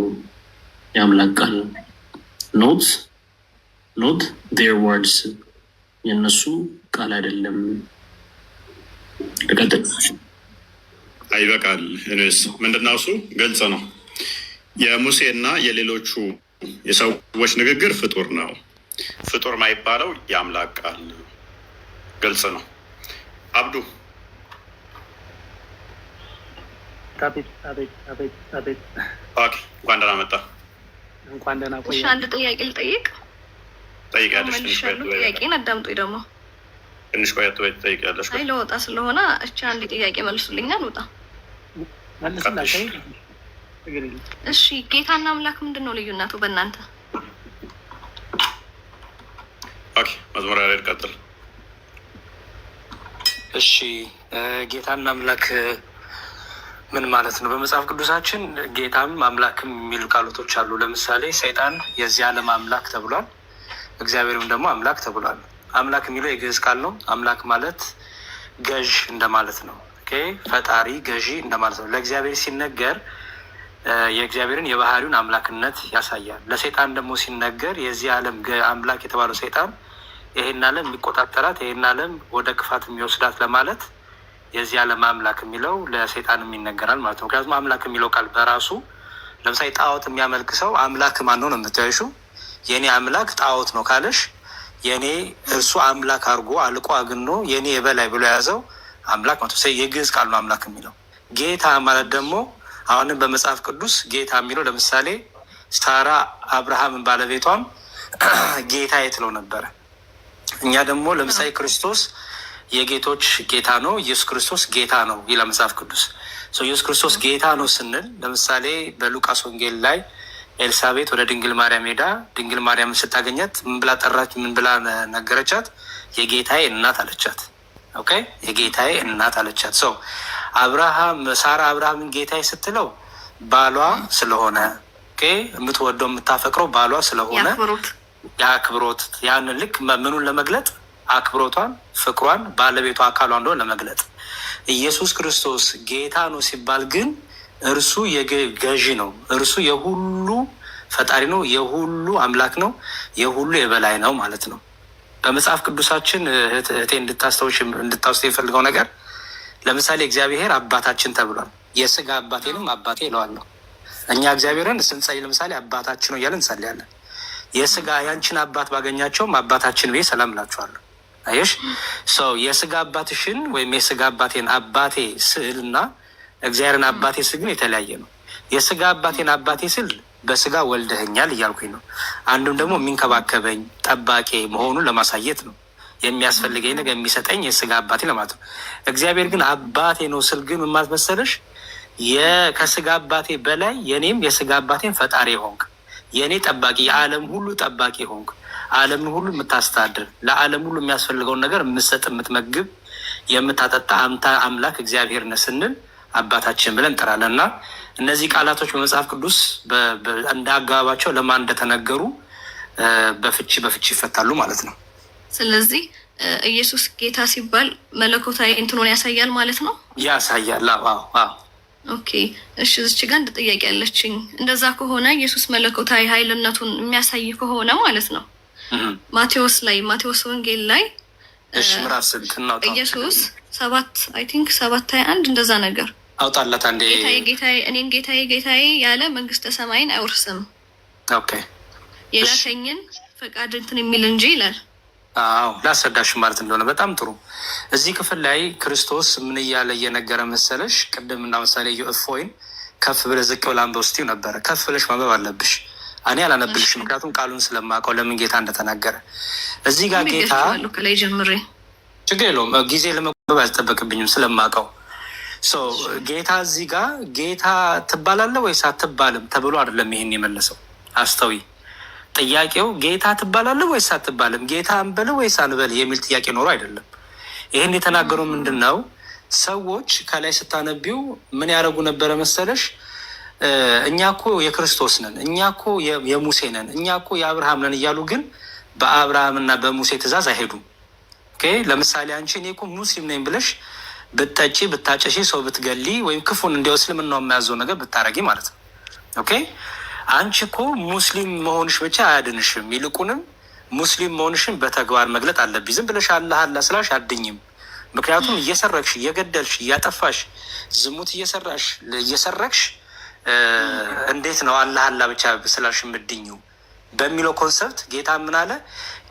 የአምላክ ቃል ነው። not their words የነሱ ቃል አይደለም። ለቀጥል
አይበቃል። እኔስ ምንድነው እሱ ግልጽ ነው። የሙሴና የሌሎቹ የሰዎች ንግግር ፍጡር ነው። ፍጡር ማይባለው የአምላክ ቃል ነው። ግልጽ ነው። አብዱ
አቤት
ኦኬ እንኳን ደህና መጣ።
እንኳን ደህና ቆየ።
አንድ ጥያቄ ልጠይቅ።
ጠይቂያለሽ።
ጥያቄን አዳምጡኝ። ደግሞ
ትንሽ ቆየት ወይ ትጠይቂያለሽ።
አይ ለወጣ ስለሆነ እቺ አንድ ጥያቄ መልሱልኛል። ወጣ እሺ ጌታና አምላክ ምንድን ነው ልዩነቱ በእናንተ?
ኦኬ መዝሙር ያሬድ ቀጥል።
እሺ ጌታና አምላክ ምን ማለት ነው? በመጽሐፍ ቅዱሳችን ጌታም አምላክም የሚሉ ቃሎቶች አሉ። ለምሳሌ ሰይጣን የዚህ ዓለም አምላክ ተብሏል፣ እግዚአብሔርም ደግሞ አምላክ ተብሏል። አምላክ የሚለው የግዕዝ ቃል ነው። አምላክ ማለት ገዥ እንደማለት ነው። ፈጣሪ ገዢ እንደማለት ነው። ለእግዚአብሔር ሲነገር የእግዚአብሔርን የባህሪውን አምላክነት ያሳያል። ለሰይጣን ደግሞ ሲነገር የዚህ ዓለም አምላክ የተባለው ሰይጣን ይሄን ዓለም የሚቆጣጠራት ይሄን ዓለም ወደ ክፋት የሚወስዳት ለማለት የዚህ ዓለም አምላክ የሚለው ለሰይጣንም ይነገራል ማለት ነው። ምክንያቱም አምላክ የሚለው ቃል በራሱ ለምሳሌ ጣዖት የሚያመልክ ሰው አምላክ ማን ነው ነው የምታይሹ? የኔ አምላክ ጣዖት ነው ካለሽ የኔ እርሱ አምላክ አድርጎ አልቆ አግኖ የኔ የበላይ ብሎ የያዘው አምላክ ማለት ነው። የግዕዝ ቃል ነው አምላክ የሚለው። ጌታ ማለት ደግሞ አሁንም በመጽሐፍ ቅዱስ ጌታ የሚለው ለምሳሌ ሳራ አብርሃምን ባለቤቷም ጌታ የትለው ነበረ። እኛ ደግሞ ለምሳሌ ክርስቶስ የጌቶች ጌታ ነው፣ ኢየሱስ ክርስቶስ ጌታ ነው ይላል መጽሐፍ ቅዱስ። ኢየሱስ ክርስቶስ ጌታ ነው ስንል ለምሳሌ በሉቃስ ወንጌል ላይ ኤልሳቤጥ ወደ ድንግል ማርያም ሄዳ ድንግል ማርያምን ስታገኛት ምን ብላ ጠራች? ምን ብላ ነገረቻት? የጌታዬ እናት አለቻት። ኦኬ፣ የጌታዬ እናት አለቻት። ሳራ አብርሃምን ጌታዬ ስትለው ባሏ ስለሆነ የምትወደው የምታፈቅረው ባሏ ስለሆነ የአክብሮት ያንን ልክ ምኑን ለመግለጥ አክብሮቷን፣ ፍቅሯን፣ ባለቤቷ አካሏ እንደሆነ ለመግለጥ። ኢየሱስ ክርስቶስ ጌታ ነው ሲባል ግን እርሱ ገዢ ነው። እርሱ የሁሉ ፈጣሪ ነው፣ የሁሉ አምላክ ነው፣ የሁሉ የበላይ ነው ማለት ነው። በመጽሐፍ ቅዱሳችን እህቴ እንድታውስ የፈልገው ነገር ለምሳሌ እግዚአብሔር አባታችን ተብሏል። የስጋ አባቴንም አባቴ እለዋለሁ። እኛ እግዚአብሔርን ስንጸልይ ለምሳሌ አባታችን ነው እያለን እንጸልያለን። የስጋ ያንቺን አባት ባገኛቸውም አባታችን ብዬ ሰላም እላችኋለሁ። አየሽ፣ የስጋ አባትሽን ወይም የስጋ አባቴን አባቴ ስል እና እግዚአብሔርን አባቴ ስል ግን የተለያየ ነው። የስጋ አባቴን አባቴ ስል በስጋ ወልደኸኛል እያልኩኝ ነው። አንዱም ደግሞ የሚንከባከበኝ ጠባቂ መሆኑን ለማሳየት ነው። የሚያስፈልገኝ ነገር የሚሰጠኝ የስጋ አባቴ ለማለት ነው። እግዚአብሔር ግን አባቴ ነው ስል ግን ምን ማለት መሰለሽ? ከስጋ አባቴ በላይ የኔም የስጋ አባቴን ፈጣሪ ሆንክ፣ የእኔ ጠባቂ፣ የዓለም ሁሉ ጠባቂ ሆንክ፣ ዓለምን ሁሉ የምታስተዳድር፣ ለዓለም ሁሉ የሚያስፈልገውን ነገር የምትሰጥ፣ የምትመግብ፣ የምታጠጣ አምላክ እግዚአብሔር ነህ ስንል አባታችን ብለን እንጠራለን። እና እነዚህ ቃላቶች በመጽሐፍ ቅዱስ እንደ አገባባቸው ለማን እንደተነገሩ በፍቺ ይፈታሉ ማለት ነው።
ስለዚህ ኢየሱስ ጌታ ሲባል መለኮታዊ እንትኑን ያሳያል ማለት ነው።
ያሳያል።
ኦኬ፣ እሺ። እዚች ጋር እንደ ጥያቄ ያለችኝ፣ እንደዛ ከሆነ ኢየሱስ መለኮታዊ ኃይልነቱን የሚያሳይ ከሆነ ማለት ነው ማቴዎስ ወንጌል ላይ ኢየሱስ 7:21 እንደዛ ነገር
አውጣላት አንዴ።
እኔን ጌታዬ ያለ መንግስተ ሰማይን አይወርስም፣ የላከኝን ፈቃድ እንትን የሚል እንጂ ይላል።
ላስረዳሽ ማለት እንደሆነ በጣም ጥሩ። እዚህ ክፍል ላይ ክርስቶስ ምን እያለ እየነገረ መሰለሽ? ቅድም እና ምሳሌ እፎይን ከፍ ብለህ ዝቅ ብለህ አንብበው ስትይው ነበረ። ከፍ ብለሽ ማንበብ አለብሽ። እኔ አላነብልሽ፣ ምክንያቱም ቃሉን ስለማውቀው ለምን ጌታ እንደተናገረ። እዚህ ጋር ጌታ
ከላይ ጀምሬ
ችግር የለውም ጊዜ ለመቆበብ አልጠበቅብኝም ስለማውቀው። ጌታ እዚህ ጋር ጌታ ትባላለህ ወይስ አትባልም ተብሎ አይደለም ይሄን የመለሰው። አስተዊ ጥያቄው ጌታ ትባላለህ ወይስ አትባልም፣ ጌታ አንበል ወይስ አንበል የሚል ጥያቄ ኖሮ አይደለም። ይህን የተናገረው ምንድን ነው? ሰዎች ከላይ ስታነቢው ምን ያደረጉ ነበረ መሰለሽ? እኛ እኮ የክርስቶስ ነን፣ እኛ እኮ የሙሴ ነን፣ እኛ እኮ የአብርሃም ነን እያሉ ግን በአብርሃምና በሙሴ ትእዛዝ አይሄዱም። ለምሳሌ አንቺ እኔ እኮ ሙስሊም ነኝ ብለሽ ብትጠጪ፣ ብታጨሺ፣ ሰው ብትገሊ ወይም ክፉን እንዲያው እስልምናው የሚያዘው ነገር ብታረጊ ማለት ነው። አንቺ እኮ ሙስሊም መሆንሽ ብቻ አያድንሽም፣ ይልቁንም ሙስሊም መሆንሽን በተግባር መግለጥ አለብኝ። ዝም ብለሽ አላህ ስላሽ አድኝም። ምክንያቱም እየሰረቅሽ፣ እየገደልሽ፣ እያጠፋሽ፣ ዝሙት እየሰረቅሽ እንዴት ነው አላህ ብቻ ስላሽ የምድኝው በሚለው ኮንሰፕት ጌታ ምን አለ?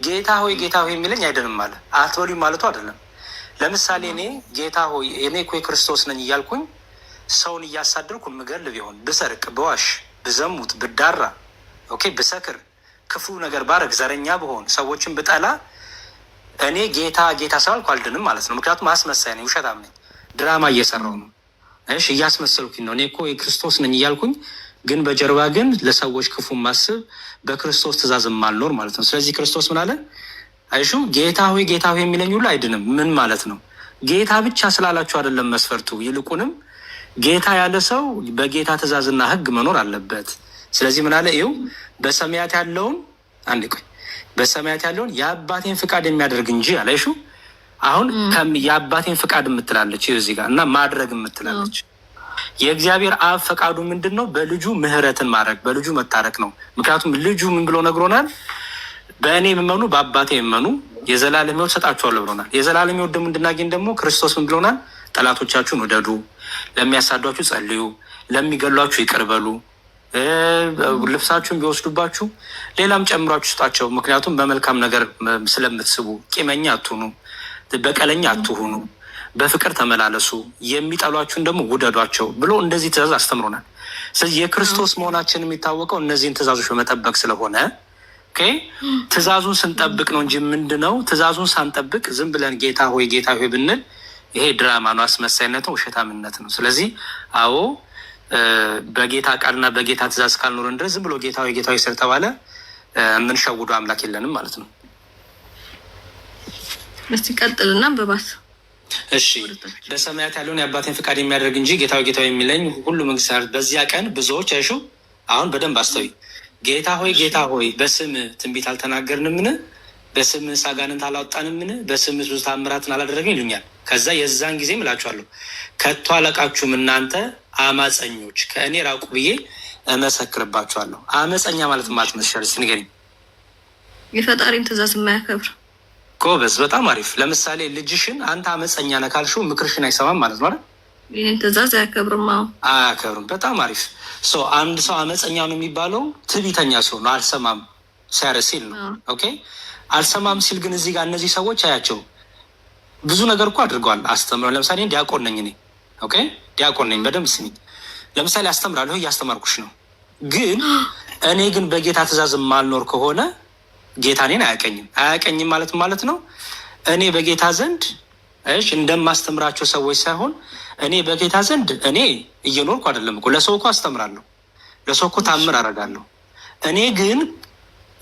ጌታ ሆይ የሚለኝ አይደንም አለ። አትበሉኝ ማለቱ አይደለም። ለምሳሌ እኔ ጌታ ሆይ እኔ እኮ የክርስቶስ ነኝ እያልኩኝ ሰውን እያሳደርኩ ምገል ቢሆን፣ ብሰርቅ፣ በዋሽ፣ ብዘሙት፣ ብዳራ፣ ብሰክር፣ ክፉ ነገር ባረግ፣ ዘረኛ ብሆን፣ ሰዎችን ብጠላ እኔ ጌታ ስላልኩ አልድንም ማለት ነው። ምክንያቱም አስመሳይ ነኝ፣ ውሸታም ነኝ፣ ድራማ እየሰራው ነው፣ እያስመሰልኩኝ ነው። እኔ እኮ የክርስቶስ ነኝ እያልኩኝ ግን በጀርባ ግን ለሰዎች ክፉ ማስብ፣ በክርስቶስ ትእዛዝ ማልኖር ማለት ነው። ስለዚህ ክርስቶስ ምን አለ? አይሹ ጌታ ሆይ የሚለኝ ሁሉ አይድንም። ምን ማለት ነው? ጌታ ብቻ ስላላችሁ አይደለም መስፈርቱ፣ ይልቁንም ጌታ ያለ ሰው በጌታ ትእዛዝና ሕግ መኖር አለበት። ስለዚህ ምን አለ? ይኸው በሰማያት ያለውን የአባቴን ፍቃድ የሚያደርግ እንጂ አላይሹ። አሁን የአባቴን ፍቃድ የምትላለች እዚህ ጋር እና ማድረግ የምትላለች። የእግዚአብሔር አብ ፈቃዱ ምንድን ነው? በልጁ ምህረትን ማድረግ፣ በልጁ መታረቅ ነው። ምክንያቱም ልጁ ምን ብሎ ነግሮናል? በእኔ የምመኑ በአባቴ የምመኑ የዘላለም ሕይወት ሰጣችኋለሁ ብሎናል። የዘላለም ሕይወት ደግሞ እንድናገኝ ደግሞ ክርስቶስ ምን ብሎናል? ጠላቶቻችሁን ውደዱ፣ ለሚያሳዷችሁ ጸልዩ፣ ለሚገሏችሁ ይቅር በሉ፣ ልብሳችሁን ቢወስዱባችሁ ሌላም ጨምሯችሁ ስጣቸው። ምክንያቱም በመልካም ነገር ስለምትስቡ። ቂመኛ አትሁኑ፣ በቀለኛ አትሁኑ፣ በፍቅር ተመላለሱ፣ የሚጠሏችሁን ደግሞ ውደዷቸው ብሎ እንደዚህ ትእዛዝ አስተምሮናል። ስለዚህ የክርስቶስ መሆናችን የሚታወቀው እነዚህን ትእዛዞች በመጠበቅ ስለሆነ ኦኬ ትእዛዙን ስንጠብቅ ነው እንጂ ምንድነው ትእዛዙን ሳንጠብቅ ዝም ብለን ጌታ ሆይ ብንል ይሄ ድራማ ነው፣ አስመሳይነት ነው፣ ውሸታምነት ነው። ስለዚህ አዎ በጌታ ቃልና በጌታ ትእዛዝ ካልኖረን ድረስ ዝም ብሎ ጌታ ሆይ ስለተባለ የምንሸውዱ አምላክ የለንም ማለት ነው።
እስቲ ቀጥልና በባስ
እሺ በሰማያት ያለውን የአባቴን ፍቃድ የሚያደርግ እንጂ ጌታ ሆይ የሚለኝ ሁሉ መንግስት በዚያ ቀን ብዙዎች አይሹ። አሁን በደንብ አስተውይ። ጌታ ሆይ በስም ትንቢት አልተናገርንምን? በስም አጋንንት አላወጣንምን? በስም ብዙ ታምራትን አላደረግን ይሉኛል። ከዛ የዛን ጊዜም እላችኋለሁ ከቶ አለቃችሁም እናንተ አማፀኞች ከእኔ ራቁ ብዬ እመሰክርባችኋለሁ። አመፀኛ ማለት መስሻል ንገሪኝ።
የፈጣሪን ትእዛዝ የማያከብር
ጎበዝ፣ በጣም አሪፍ። ለምሳሌ ልጅሽን አንተ አመፀኛ ነህ ካልሽው ምክርሽን አይሰማም ማለት ነው አይደል?
ይህን ትእዛዝ አያከብርም።
አያከብርም። በጣም አሪፍ። አንድ ሰው አመፀኛ ነው የሚባለው ትዕቢተኛ ሰው ነው። አልሰማም ሲል ነው። ኦኬ አልሰማም ሲል ግን እዚህ ጋር እነዚህ ሰዎች አያቸው ብዙ ነገር እኮ አድርገዋል፣ አስተምረው። ለምሳሌ ዲያቆን ነኝ እኔ። ኦኬ ዲያቆን ነኝ፣ በደንብ ስሚ። ለምሳሌ አስተምራለሁ፣ እያስተማርኩሽ ነው። ግን እኔ ግን በጌታ ትእዛዝ የማልኖር ከሆነ ጌታ እኔን አያቀኝም ማለት ነው። እኔ በጌታ ዘንድ እንደማስተምራቸው ሰዎች ሳይሆን እኔ በጌታ ዘንድ እኔ እየኖርኩ አይደለም እኮ። ለሰው እኮ አስተምራለሁ፣ ለሰው እኮ ታምር አደርጋለሁ። እኔ ግን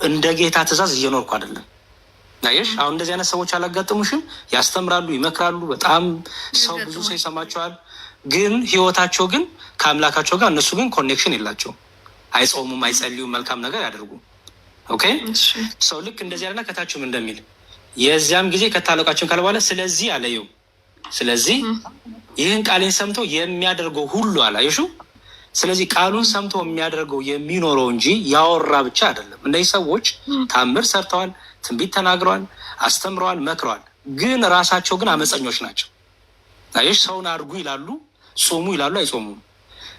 እንደ ጌታ ትእዛዝ እየኖርኩ አይደለም። ናየሽ አሁን እንደዚህ አይነት ሰዎች አላጋጥሙሽም? ያስተምራሉ፣ ይመክራሉ፣ በጣም ብዙ ሰው ይሰማቸዋል። ግን ህይወታቸው ግን ከአምላካቸው ጋር እነሱ ግን ኮኔክሽን የላቸውም። አይጾሙም፣ አይጸልዩም፣ መልካም ነገር ያደርጉ። ኦኬ ሰው ልክ እንደዚህ ያለና ከታችሁም እንደሚል የዚያም ጊዜ ከታለቃችሁም ካለ በኋላ ስለዚህ አለየው። ስለዚህ ይህን ቃሌን ሰምቶ የሚያደርገው ሁሉ አላየሹ። ስለዚህ ቃሉን ሰምቶ የሚያደርገው የሚኖረው እንጂ ያወራ ብቻ አይደለም። እነዚህ ሰዎች ታምር ሰርተዋል፣ ትንቢት ተናግረዋል፣ አስተምረዋል፣ መክረዋል። ግን ራሳቸው ግን አመፀኞች ናቸው። አየሽ ሰውን አድርጉ ይላሉ፣ ጾሙ ይላሉ፣ አይጾሙም።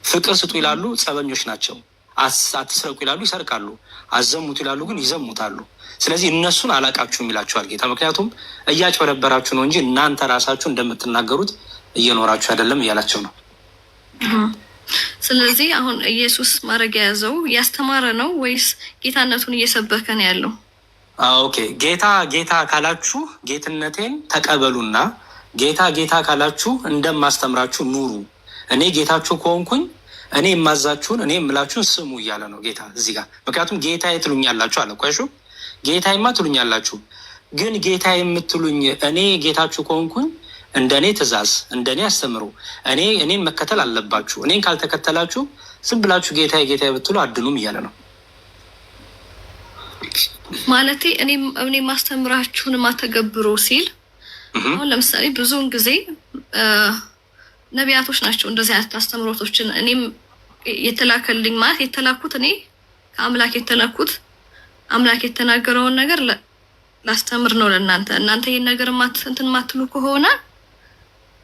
ፍቅር ስጡ ይላሉ፣ ጸበኞች ናቸው። አትስረቁ ይላሉ፣ ይሰርቃሉ። አዘሙት ይላሉ፣ ግን ይዘሙታሉ። ስለዚህ እነሱን አላቃችሁም ይላችኋል ጌታ። ምክንያቱም እያጭበረበራችሁ ነው እንጂ እናንተ ራሳችሁ እንደምትናገሩት እየኖራችሁ አይደለም እያላቸው ነው።
ስለዚህ አሁን ኢየሱስ ማድረግ የያዘው እያስተማረ ነው ወይስ ጌታነቱን እየሰበከ ነው ያለው?
ኦኬ ጌታ ካላችሁ ጌትነቴን ተቀበሉና ጌታ ካላችሁ እንደማስተምራችሁ ኑሩ። እኔ ጌታችሁ ከሆንኩኝ እኔ የማዛችሁን እኔ የምላችሁን ስሙ እያለ ነው ጌታ እዚህ ጋር። ምክንያቱም ጌታ ትሉኛላችሁ አለ። ቆይሹ ጌታዬማ ትሉኛላችሁ፣ ግን ጌታ የምትሉኝ እኔ ጌታችሁ ከሆንኩኝ እንደኔ ትእዛዝ እንደኔ አስተምሩ። እኔን መከተል አለባችሁ። እኔን ካልተከተላችሁ ዝም ብላችሁ ጌታ ብትሉ አድኑም እያለ ነው።
ማለቴ እኔ ማስተምራችሁን ማተገብሩ ሲል አሁን ለምሳሌ ብዙውን ጊዜ ነቢያቶች ናቸው እንደዚህ አይነት አስተምሮቶችን እኔም የተላከልኝ ማለት የተላኩት እኔ ከአምላክ የተላኩት አምላክ የተናገረውን ነገር ላስተምር ነው ለእናንተ። እናንተ ይህን ነገር እንትን ማትሉ ከሆነ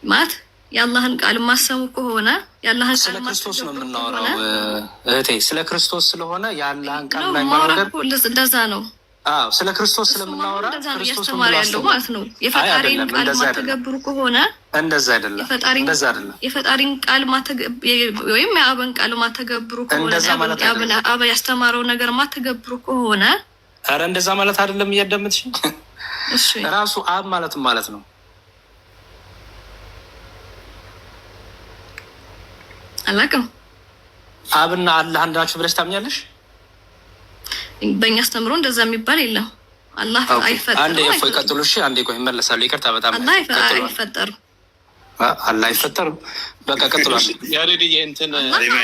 ማለት የአላህን ቃል ማሰሙ ከሆነ የአላህን ቃል
ስለ ክርስቶስ ነው የምናወራው እህቴ። ስለ ክርስቶስ ስለሆነ የአላህን ቃል ላይ ማውረድ
እንደዛ ነው።
ስለ ክርስቶስ ስለምናወራ
እያስተማረ ያለው ማለት ነው። የፈጣሪን ቃል ማተገብሩ ከሆነ
እንደዛ አይደለም።
የፈጣሪን ቃል ወይም የአብን ቃል ማተገብሩ ከሆነ አብ ያስተማረው ነገር ማተገብሩ ከሆነ
ኧረ እንደዛ ማለት አይደለም። እያዳመጥሽ ራሱ አብ ማለት ነው።
አላውቅም።
አብና አላህ አንድ ናቸው ብለሽ ታምኛለሽ?
በእኛ አስተምሮ እንደዛ የሚባል የለም። አላህ አይፈጠርም።
አንዴ እፎይ ቀጥሉ። እሺ አንዴ ቆይ እመለሳለሁ። ይቅርታ በጣም
አላህ አይፈጠርም።
አላህ አይፈጠርም። በቃ ቀጥሏል።
ያሬድዬ እንትን
አላህ ነው፣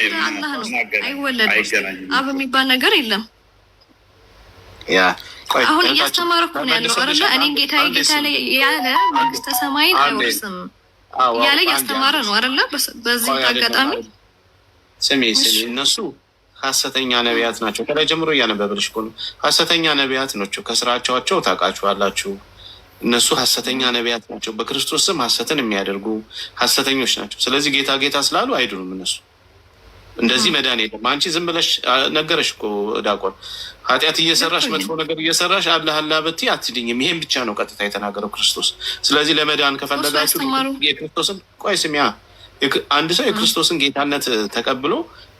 አይወለድም። አብ የሚባል ነገር የለም። አሁን እያስተማረ እኮ ነው ያለው አይደለ? እኔን ጌታ ላይ ያለ መንግስተ ሰማይን አይወርስም እያለ እያስተማረ ነው አይደለ? በዚህ አጋጣሚ
ስሚ እነሱ ሐሰተኛ ነቢያት ናቸው። ከላይ ጀምሮ እያነበብልሽ እኮ ነው። ሐሰተኛ ነቢያት ናቸው። ከስራቸው ታውቃችኋላችሁ። እነሱ ሐሰተኛ ነቢያት ናቸው። በክርስቶስ ስም ሐሰትን የሚያደርጉ ሐሰተኞች ናቸው። ስለዚህ ጌታ ስላሉ አይድኑም እነሱ። እንደዚህ መዳን የለም። አንቺ ዝም ብለሽ ነገረሽ እኮ ዲያቆን፣ ኃጢአት እየሰራሽ መጥፎ ነገር እየሰራሽ አላህ ብትይ አትድኝም። ይሄን ብቻ ነው ቀጥታ የተናገረው ክርስቶስ። ስለዚህ ለመዳን ከፈለጋችሁ የክርስቶስን ስሚያ፣ አንድ ሰው የክርስቶስን ጌታነት ተቀብሎ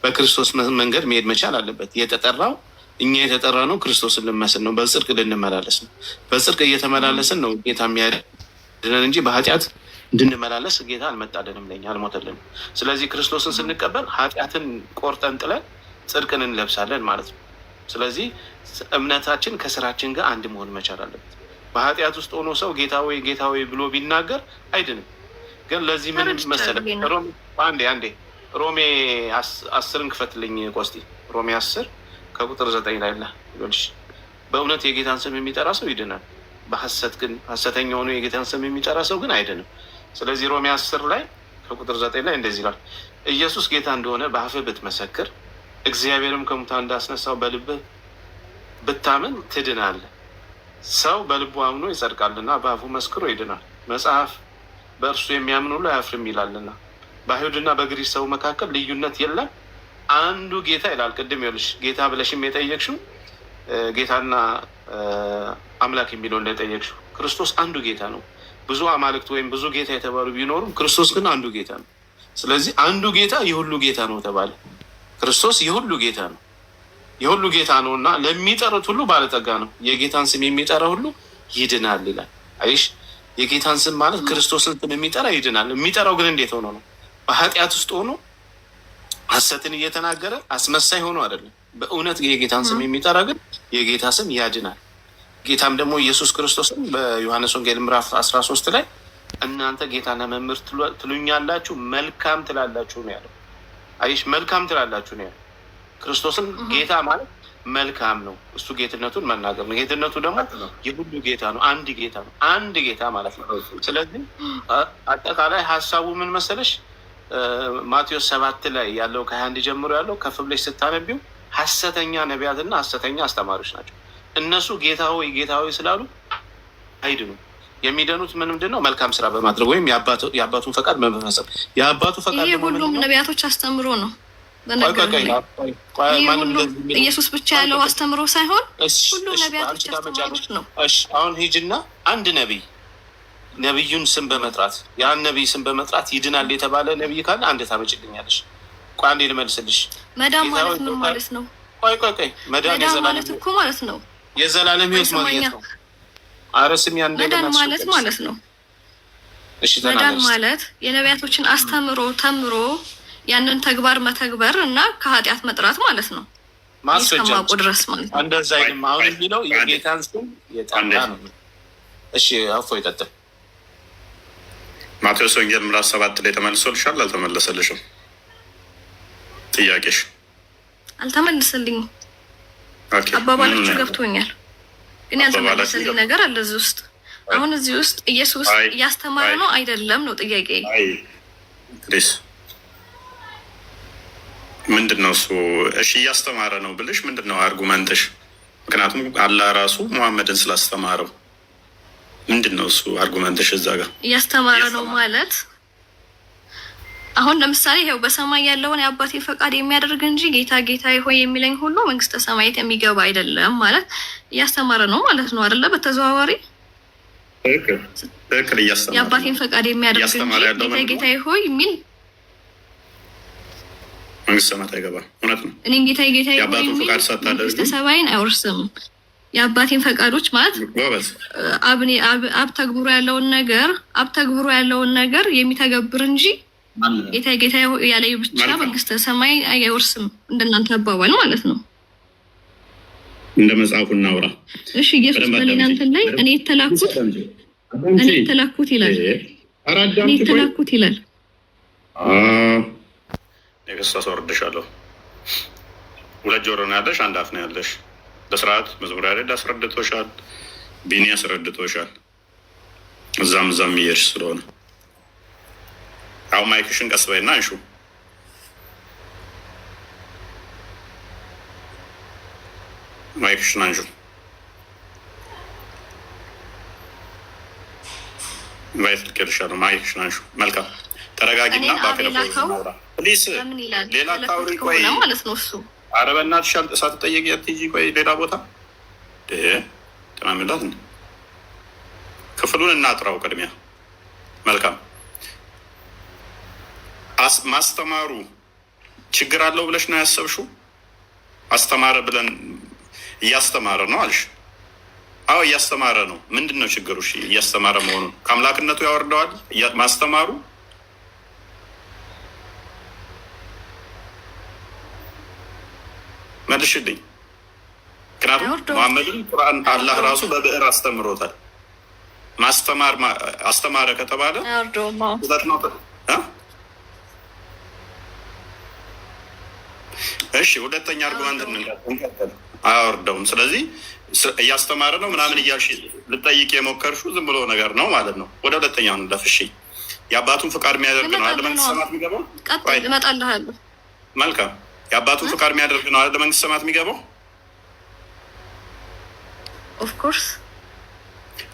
በክርስቶስ መንገድ መሄድ መቻል አለበት። የተጠራው እኛ የተጠራ ነው ክርስቶስን ልንመስል ነው፣ በጽድቅ ልንመላለስ ነው። በጽድቅ እየተመላለስን ነው ጌታ የሚያድነን እንጂ በኃጢአት እንድንመላለስ ጌታ አልመጣልንም፣ ለኛ አልሞተልንም። ስለዚህ ክርስቶስን ስንቀበል ኃጢአትን ቆርጠን ጥለን ጽድቅን እንለብሳለን ማለት ነው። ስለዚህ እምነታችን ከስራችን ጋር አንድ መሆን መቻል አለበት። በኃጢአት ውስጥ ሆኖ ሰው ጌታ ሆይ ብሎ ቢናገር አይድንም። ግን ለዚህ ምን መሰለህ፣ አንዴ ሮሜ 10ን ክፈትልኝ ቆስቲ። ሮሜ 10 ከቁጥር 9 ላይ ይኸውልሽ፣ በእውነት የጌታን ስም የሚጠራ ሰው ይድናል፣ በሐሰት ግን ሐሰተኛ ሆኖ የጌታን ስም የሚጠራ ሰው ግን አይድንም። ስለዚህ ሮሜ 10 ላይ ከቁጥር 9 ላይ እንደዚህ ይላል፣ ኢየሱስ ጌታ እንደሆነ በአፍህ ብትመሰክር እግዚአብሔርም ከሙታን እንዳስነሳው በልብህ ብታምን ትድናለህ። ሰው በልቡ አምኖ ይጸድቃልና በአፉ መስክሮ ይድናል። መጽሐፍ በእርሱ የሚያምን ሁሉ አያፍርም ይላልና። በአይሁድና በግሪክ ሰው መካከል ልዩነት የለም፣ አንዱ ጌታ ይላል። ቅድም ይኸውልሽ ጌታ ብለሽም የጠየቅሽው ጌታና አምላክ የሚለውን የጠየቅሽው ክርስቶስ አንዱ ጌታ ነው። ብዙ አማልክት ወይም ብዙ ጌታ የተባሉ ቢኖሩም ክርስቶስ ግን አንዱ ጌታ ነው። ስለዚህ አንዱ ጌታ የሁሉ ጌታ ነው ተባለ። ክርስቶስ የሁሉ ጌታ ነው፣ የሁሉ ጌታ ነው እና ለሚጠሩት ሁሉ ባለጠጋ ነው። የጌታን ስም የሚጠራ ሁሉ ይድናል ይላል። አይሽ የጌታን ስም ማለት ክርስቶስን ስም የሚጠራ ይድናል። የሚጠራው ግን እንዴት ሆኖ ነው? በኃጢአት ውስጥ ሆኖ ሐሰትን እየተናገረ አስመሳይ ሆኖ አይደለም። በእውነት የጌታን ስም የሚጠራ ግን የጌታ ስም ያድናል። ጌታም ደግሞ ኢየሱስ ክርስቶስን በዮሐንስ ወንጌል ምዕራፍ 13 ላይ እናንተ ጌታና መምህር ትሉኛላችሁ፣ መልካም ትላላችሁ ነው ያለው። አይሽ መልካም ትላላችሁ ነው ያለው። ክርስቶስን ጌታ ማለት መልካም ነው። እሱ ጌትነቱን መናገር ነው። ጌትነቱ ደግሞ የሁሉ ጌታ ነው። አንድ ጌታ ነው። አንድ ጌታ ማለት ነው። ስለዚህ አጠቃላይ ሀሳቡ ምን መሰለሽ? ማቴዎስ 7 ላይ ያለው ከ21 ጀምሮ ያለው ከፍ ብለሽ ስታነቢው ሐሰተኛ ነቢያትና ሐሰተኛ አስተማሪዎች ናቸው። እነሱ ጌታ ሆይ ስላሉ አይድኑም። የሚደኑት ምንድን ነው? መልካም ስራ በማድረግ ወይም የአባቱን ፈቃድ በመፈጸም። የአባቱ ፈቃድ
ይሄ ሁሉም ነቢያቶች አስተምሮ ነው። ኢየሱስ ብቻ ያለው አስተምሮ ሳይሆን ሁሉም ነቢያቶች አስተምሮት ነው።
አሁን ሂጅና አንድ ነቢዩን ስም በመጥራት ያን ነቢይ ስም በመጥራት ይድናል የተባለ ነቢይ ካለ አንድ ታመጭልኛለሽ። ቆይ አንዴ ልመልስልሽ።
መዳን ማለት ምን ማለት ነው?
ቆይ መዳን
ማለት እኮ ማለት ነው
የዘላለም ሕይወት ማግኘት ነው። አረስም ያን
መዳን ማለት ነው።
እሺ
መዳን ማለት የነቢያቶችን አስተምሮ ተምሮ ያንን ተግባር መተግበር እና ከኃጢአት መጥራት ማለት ነው።
ማስረጃው
ድረስ ማለት ነው።
እንደዛ አይደለም። አሁን የሚለው የጌታን ስም የጠራ ነው። እሺ አፎ ይቀጥል።
ማቴዎስ ወንጌል ምዕራፍ 7 ላይ ተመልሶልሻል? አልተመለሰልሽም? ጥያቄሽ
አልተመለሰልኝም። አባባሎቹ ገብቶኛል፣ ግን ያልተመለሰልኝ ነገር አለ እዚህ ውስጥ። አሁን እዚህ ውስጥ ኢየሱስ እያስተማረ ነው አይደለም ነው ጥያቄ።
ምንድን ነው እሱ? እሺ እያስተማረ ነው ብልሽ ምንድን ነው አርጉመንትሽ? ምክንያቱም አላህ ራሱ ሙሐመድን ስላስተማረው ምንድን ነው እሱ አርጉመንትሽ? እዛ ጋር
እያስተማረ ነው ማለት አሁን ለምሳሌ ይኸው በሰማይ ያለውን የአባቴን ፈቃድ የሚያደርግ እንጂ ጌታ ጌታዬ ሆይ የሚለኝ ሁሉ መንግስተ ሰማያት የሚገባ አይደለም ማለት እያስተማረ ነው ማለት ነው አይደለ? በተዘዋዋሪ
ትክክል እያስተማረ
የአባቴን ፈቃድ የሚያደርግ እንጂ ጌታ ጌታዬ ሆይ የሚል
መንግስተ ሰማያት አይገባም። እውነት ነው።
እኔ ጌታ ጌታ
የአባቱን ፈቃድ ሳታደርግ
መንግስተ ሰማይን አይወርስም። የአባቴን ፈቃዶች ማለት አብ ተግብሮ ያለውን ነገር የሚተገብር እንጂ ጌታ ጌታ ያለዩ ብቻ መንግስተ ሰማይ አይወርስም። እንደናንተ አባባል ማለት ነው።
እንደ መጽሐፉ እናውራ።
እሺ ኢየሱስ በእናንተን ላይ እኔ የተላኩት ይላል።
የክርስቶስ ወርድሻለሁ። 2 ጆሮ ነው ያለሽ፣ 1 አፍ ነው ያለሽ። በስርዓት መዝሙር ያሬድ አስረድቶሻል፣ ቢኒ አስረድቶሻል። እዛም እየሄድሽ ስለሆነ አሁን ማይክሽን ቀስ በይና አንሹ። ማይክሽን አንሹ። ኢንቫይት ልኬልሻለሁ። ማይክሽን አንሹ። መልካም ተረጋጊና ባከለፈው ፕሊስ። ሌላ ታውሪ ቆይ
ማለት ነው እሱ።
ኧረ በእናትሽ ሳትጠየቂ አትሂጂ። ቆይ ሌላ ቦታ ተማምላት ክፍሉን እናጥራው ቅድሚያ። መልካም ማስተማሩ ችግር አለው ብለሽ ነው ያሰብሽው? አስተማረ ብለን እያስተማረ ነው አልሽ። አዎ እያስተማረ ነው። ምንድን ነው ችግሩ? እሺ እያስተማረ መሆኑ ከአምላክነቱ ያወርደዋል ማስተማሩ? መልሽልኝ። ምክንያቱም መሐመድን ቁርአን አላህ ራሱ በብዕር አስተምሮታል። ማስተማር አስተማረ ከተባለ እሺ፣ ሁለተኛ አርጉመንት እንቀጥል። አያወርደውም። ስለዚህ እያስተማረ ነው ምናምን እያልሽ ልጠይቅ የሞከርሽው ዝም ብሎ ነገር ነው ማለት ነው። ወደ ሁለተኛው እንለፍ። እሺ፣ የአባቱን ፍቃድ የሚያደርግ ነው አይደል መንግስተ ሰማያት የሚገባው?
እመጣልሃለሁ።
መልካም። የአባቱን ፍቃድ የሚያደርግ ነው አይደል መንግስተ ሰማያት የሚገባው?
ኦፍኮርስ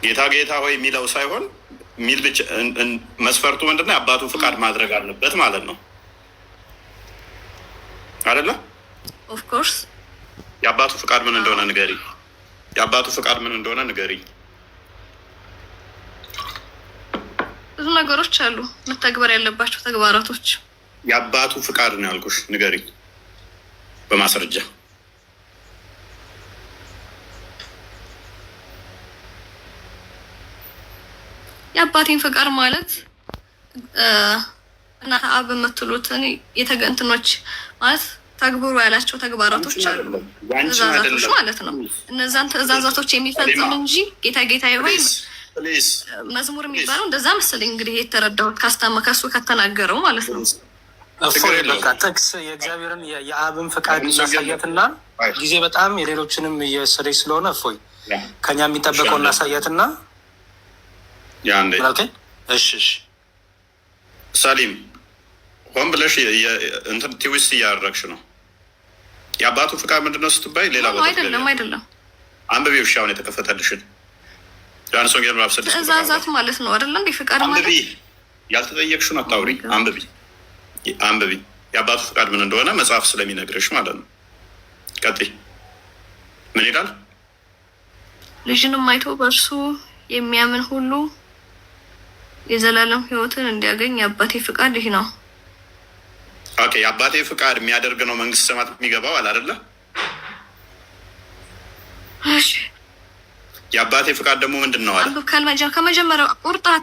ጌታ ጌታ ሆይ የሚለው ሳይሆን የሚል ብቻ መስፈርቱ ምንድን ነው? የአባቱን ፍቃድ ማድረግ አለበት ማለት ነው አይደለ?
ኦፍኮርስ።
የአባቱ ፍቃድ ምን እንደሆነ ንገሪ። የአባቱ ፍቃድ ምን እንደሆነ ንገሪ።
ብዙ ነገሮች አሉ መተግበር ያለባቸው ተግባራቶች።
የአባቱ ፍቃድ ነው ያልኩሽ፣ ንገሪ በማስረጃ።
የአባቴን ፍቃድ ማለት እናት አብ የምትሉትን የተገንትኖች ማለት ተግብሩ ያላቸው ተግባራቶች አሉ፣ ትእዛዛቶች ማለት ነው። እነዛን ትእዛዛቶች የሚፈጽም እንጂ ጌታ ጌታ ሆይ መዝሙር የሚባለው እንደዛ መሰለኝ እንግዲህ የተረዳሁት ከሱ ከተናገረው ማለት ነው።
እፎይ በቃ ጥቅስ የእግዚአብሔርን የአብን ፍቃድ እናሳያትና ጊዜ በጣም የሌሎችንም እየወሰደች ስለሆነ እፎይ ከኛ የሚጠበቀው እናሳያትና እሺ
ሰሊም ሆን ብለሽ እንትን ትዊስት እያደረግሽ ነው። የአባቱ ፍቃድ ምንድነው ስትባይ ሌላ ቦታ
አይደለም።
አንብቢ ውሻ አሁን የተከፈተልሽን ዮሐንስ ወንጌል ምዕራፍ 6
ትእዛዛት ማለት ነው አይደለም እንዴ? ፍቃድ ማለት
አንብቢ። ያልተጠየቅሽውን አታውሪ። አንብቢ። የአባቱ ፍቃድ ምን እንደሆነ መጽሐፍ ስለሚነግርሽ ማለት ነው። ቀጥይ። ምን ይላል?
ልጅንም አይቶ በእርሱ የሚያምን ሁሉ የዘላለም ሕይወትን እንዲያገኝ የአባቴ ፍቃድ ይህ ነው።
ኦኬ፣ የአባቴ ፍቃድ የሚያደርግ ነው መንግስተ ሰማያት የሚገባው አለ አይደለ?
እሺ፣
የአባቴ ፍቃድ ደግሞ ምንድን ነው አለ?
አንብብ። ከመጀመሪያው ቆርጠህ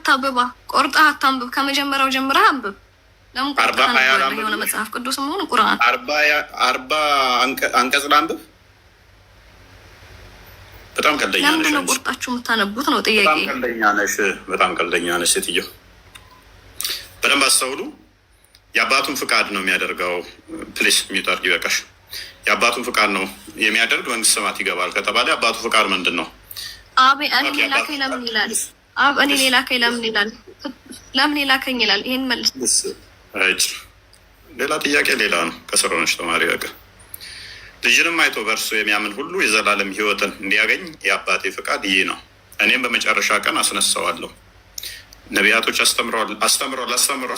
አታንብብ። ከመጀመሪያው ጀምረህ አንብብ። ለምን የሆነ መጽሐፍ ቅዱስ መሆኑ ቁርአን
40 አንቀጽ ላንብብ? በጣም ቀልደኛ ነሽ።
ለምንድን ነው ቆርጣችሁ የምታነቡት ነው ጥያቄ።
በጣም ቀልደኛ ነሽ ሴትዮ። በደንብ አስተውሉ። የአባቱን ፍቃድ ነው የሚያደርገው። ፕሊስ ሚውት ይበቃሽ። የአባቱን ፍቃድ ነው የሚያደርግ መንግስተ ሰማያት ይገባል ከተባለ የአባቱ ፍቃድ ምንድን ነው?
አብ እኔ ላከኝ ለምን ይላል? አብ እኔ ላከኝ ለምን ይላል? ለምን ላከኝ ይላል? ይሄን መልስ።
ሌላ ጥያቄ ሌላ ነው። ከስር ሆነሽ ተማሪ በቃ። ልጅንም አይቶ በእርሱ የሚያምን ሁሉ የዘላለም ሕይወትን እንዲያገኝ የአባቴ ፍቃድ ይህ ነው፣ እኔም በመጨረሻ ቀን አስነሳዋለሁ። ነቢያቶች አስተምሯል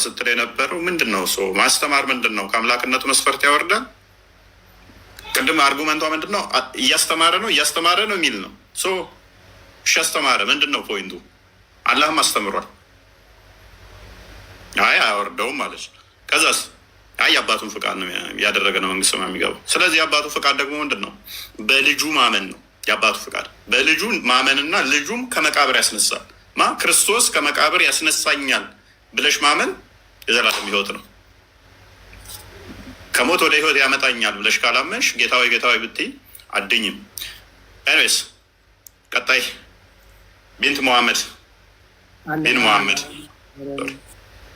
ስትል የነበረው ምንድን ነው? ሰው ማስተማር ምንድን ነው? ከአምላክነቱ መስፈርት ያወርዳል። ቅድም አርጉመንቷ ምንድን ነው? እያስተማረ ነው የሚል ነው። እሺ አስተማረ ምንድን ነው ፖይንቱ? አላህም አስተምሯል። አይ አያወርደውም ማለት ከዛስ የአባቱን ፍቃድ ነው ያደረገ ነው መንግስተ ሰማያት የሚገባው። ስለዚህ የአባቱ ፍቃድ ደግሞ ምንድን ነው? በልጁ ማመን ነው። የአባቱ ፍቃድ በልጁ ማመንና ልጁም ከመቃብር ያስነሳል። ክርስቶስ ከመቃብር ያስነሳኛል ብለሽ ማመን የዘላለም ሕይወት ነው። ከሞት ወደ ሕይወት ያመጣኛል ብለሽ ካላመንሽ ጌታ ሆይ ብትይ አድኝም። ኤኒዌይስ ቀጣይ ቢንት መሐመድ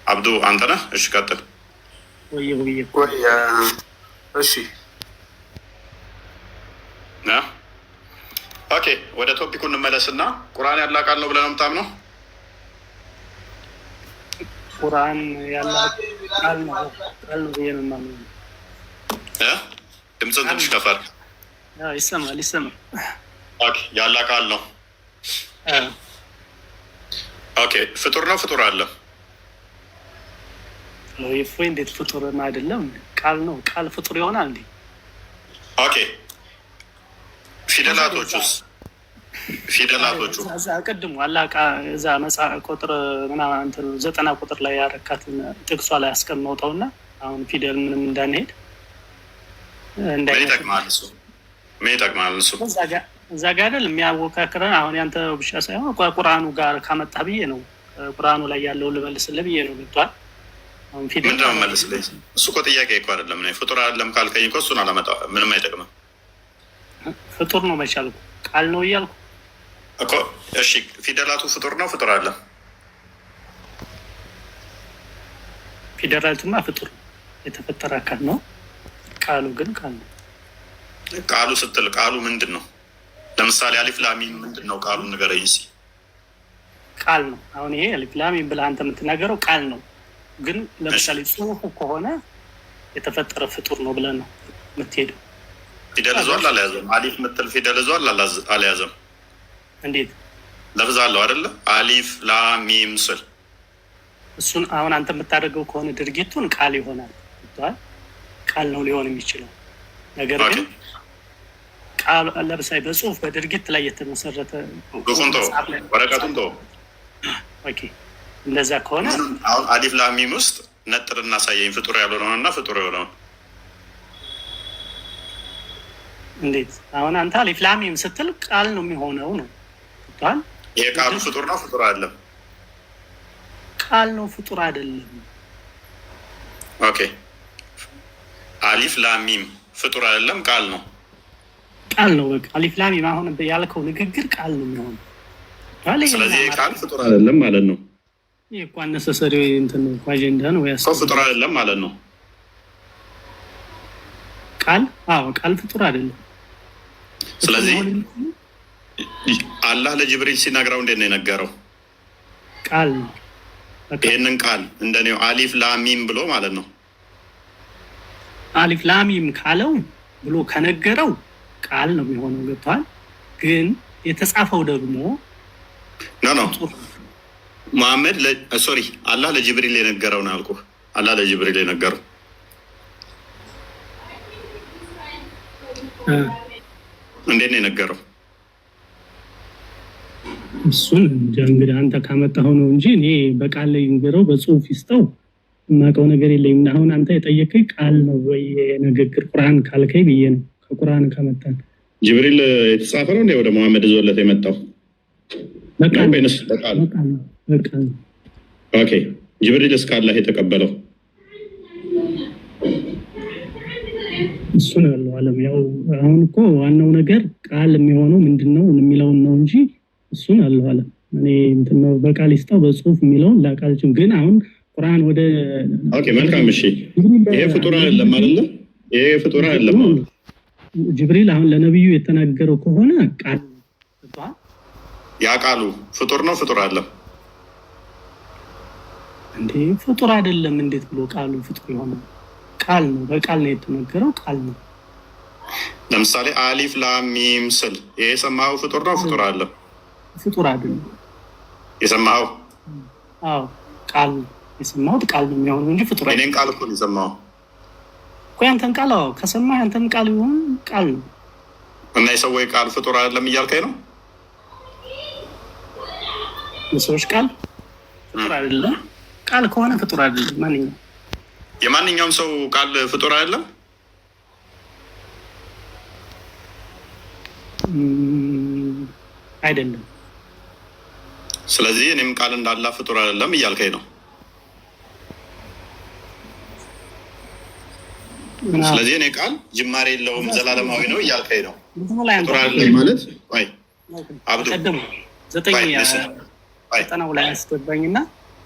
አብዱ አንተ ነህ? እሺ ቀጥል።
እሺ
ኦኬ፣ ወደ ቶፒኩ እንመለስና ቁርአን ያለ ቃል ነው ብለህ ነው የምታምነው?
ቁርአን ያለ ቃል ነው ብዬ ነው የማምነው።
ድምፅን ትንሽ ከፈር።
ይሰማል።
ኦኬ፣ ያለ ቃል ነው። ኦኬ፣ ፍጡር ነው? ፍጡር አለ
ወይ? እንዴት ፍጡር አይደለም? ቃል ነው። ቃል ፍጡር ይሆናል እንዴ?
ኦኬ፣ ፊደላቶቹ
ቅድሙ አላቃ እዛ ቁጥር ምናምን እንትን 90 ቁጥር ላይ ያረካትን ጥቅሷ ላይ አስቀምጠውና አሁን ፊደል ምንም እንዳንሄድ
ይጠቅማል። እሱ ምን ይጠቅማል እሱ?
እዛ ጋር አይደል የሚያወካክረን። አሁን ያንተ ብቻ ሳይሆን ቁርአኑ ጋር ካመጣ ብዬ ነው። ቁርአኑ ላይ ያለው ልመልስልህ ብዬ ነው። ገብቶሃል?
ምንድን ነው መልስልኝ? እሱ እኮ ጥያቄ እኮ አይደለም። ፍጡር አይደለም ካልከኝ እኮ እሱን አላመጣ ምንም አይጠቅምም።
ፍጡር ነው መቻልኩ ቃል ነው እያልኩ
እኮ። እሺ ፊደላቱ ፍጡር ነው ፍጡር አለ?
ፊደላቱማ ፍጡር የተፈጠረ አካል ነው። ቃሉ ግን ቃል ነው።
ቃሉ ስትል ቃሉ ምንድን ነው? ለምሳሌ አሊፍ ላሚም ምንድን ነው? ቃሉን ንገረኝ እስኪ።
ቃል ነው። አሁን ይሄ አሊፍ ላሚም ብለህ አንተ የምትናገረው ቃል ነው። ግን ለምሳሌ ጽሁፉ ከሆነ የተፈጠረ ፍጡር ነው ብለን ነው የምትሄደው።
ፊደል ይዟል አልያዘም? አሊፍ ምትል ፊደል ይዟል አልያዘም?
እንዴት
ለፍዝ አለው አይደለ? አሊፍ ላሚም ስል
እሱን አሁን አንተ የምታደርገው ከሆነ ድርጊቱን ቃል ይሆናል። ቃል ነው ሊሆን የሚችለው ነገር ግን ቃል ለምሳሌ በጽሁፍ በድርጊት ላይ የተመሰረተ
ወረቀቱን ተወው።
ኦኬ እንደዛ ከሆነ
አሁን አሊፍ ላሚም ውስጥ ነጥር እናሳየኝ ፍጡር ያልሆነውን እና ፍጡር የሆነውን።
እንዴት አሁን አንተ አሊፍ ላሚም ስትል ቃል ነው የሚሆነው ነው።
ይሄ ቃሉ ፍጡር ነው ፍጡር አይደለም?
ቃል ነው ፍጡር አይደለም።
ኦኬ አሊፍ ላሚም ፍጡር አይደለም ቃል ነው።
ቃል ነው በቃ አሊፍ ላሚም አሁን ያልከው ንግግር ቃል ነው የሚሆነው።
ስለዚህ ቃል ፍጡር አይደለም ማለት ነው።
ይሄ እኮ አነሰሰሪ እንትን አጀንዳ ነው ያስ
ፍጡር አይደለም ማለት ነው።
ቃል ቃል ፍጡር አይደለም።
ስለዚህ አላህ ለጅብሪል ሲነግረው እንዴት ነው የነገረው?
ቃል ነው።
ይህንን ቃል እንደኔው አሊፍ ላሚም ብሎ ማለት ነው።
አሊፍ ላሚም ካለው ብሎ ከነገረው ቃል ነው የሚሆነው። ገብቷል? ግን የተጻፈው ደግሞ
ኖ መሐመድ ሶሪ አላህ ለጅብሪል የነገረው ነው ያልኩህ። አላህ ለጅብሪል የነገረው እንዴት ነው የነገረው?
እሱን እንግዲህ አንተ ካመጣኸው ነው እንጂ እኔ በቃል ላይ ንገረው በጽሁፍ ይስጠው የማውቀው ነገር የለኝም። አሁን አንተ የጠየቀኝ ቃል ነው ወይ ንግግር ቁርአን ካልከኝ ብዬ ነው። ከቁርአን ካመጣን
ጅብሪል የተጻፈ ነው እንዴ ወደ መሐመድ ዞለት የመጣው? በቃል ኦኬ ጅብሪል እስከ አላህ የተቀበለው
እሱ ነው ያለው ዓለም። ያው አሁን እኮ ዋናው ነገር ቃል የሚሆነው ምንድነው የሚለውን ነው እንጂ እሱን አለው ዓለም። እኔ እንትን ነው በቃል ይስጠው በጽሁፍ የሚለውን ላቃልችም። ግን አሁን ቁርአን ወደ
ኦኬ መልካም እሺ፣ ይሄ ፍጡር አይደለም አይደለ? ይሄ ፍጡር አይደለም።
ጅብሪል አሁን ለነብዩ የተናገረው ከሆነ ቃል ነው።
ያ ቃሉ ፍጡር ነው ፍጡር አይደለም
እንዴ? ፍጡር አይደለም እንዴት ብሎ ቃሉ ፍጡር ይሆናል? ቃል ነው። በቃል ነው የተነገረው ቃል ነው።
ለምሳሌ አሊፍ ላም ሚም ስል ይሄ የሰማኸው ፍጡር ነው ፍጡር አይደለም?
ፍጡር አይደለም
የሰማኸው?
አዎ ቃል የሰማሁት ቃል ነው የሚሆነው እንጂ ፍጡር አይደለም።
እኔን ቃል እኮ ነው የሰማኸው
እኮ ያንተን ቃል። አዎ ከሰማህ ያንተን ቃል ይሁን ቃል ነው።
እና የሰዎች ቃል ፍጡር አይደለም እያልከኝ ነው?
የሰዎች ቃል ፍጡር አይደለም። ቃል ከሆነ ፍጡር አይደለም። ማንኛውም
የማንኛውም ሰው ቃል ፍጡር አይደለም?
አይደለም።
ስለዚህ እኔም ቃል እንዳላ ፍጡር አይደለም እያልከኝ ነው? ስለዚህ እኔ ቃል ጅማሬ የለውም ዘላለማዊ ነው እያልከኝ ነው? ፍጡር አይደለም ማለት ወይ አብዱ
ዘጠናው ላይ አስገባኝና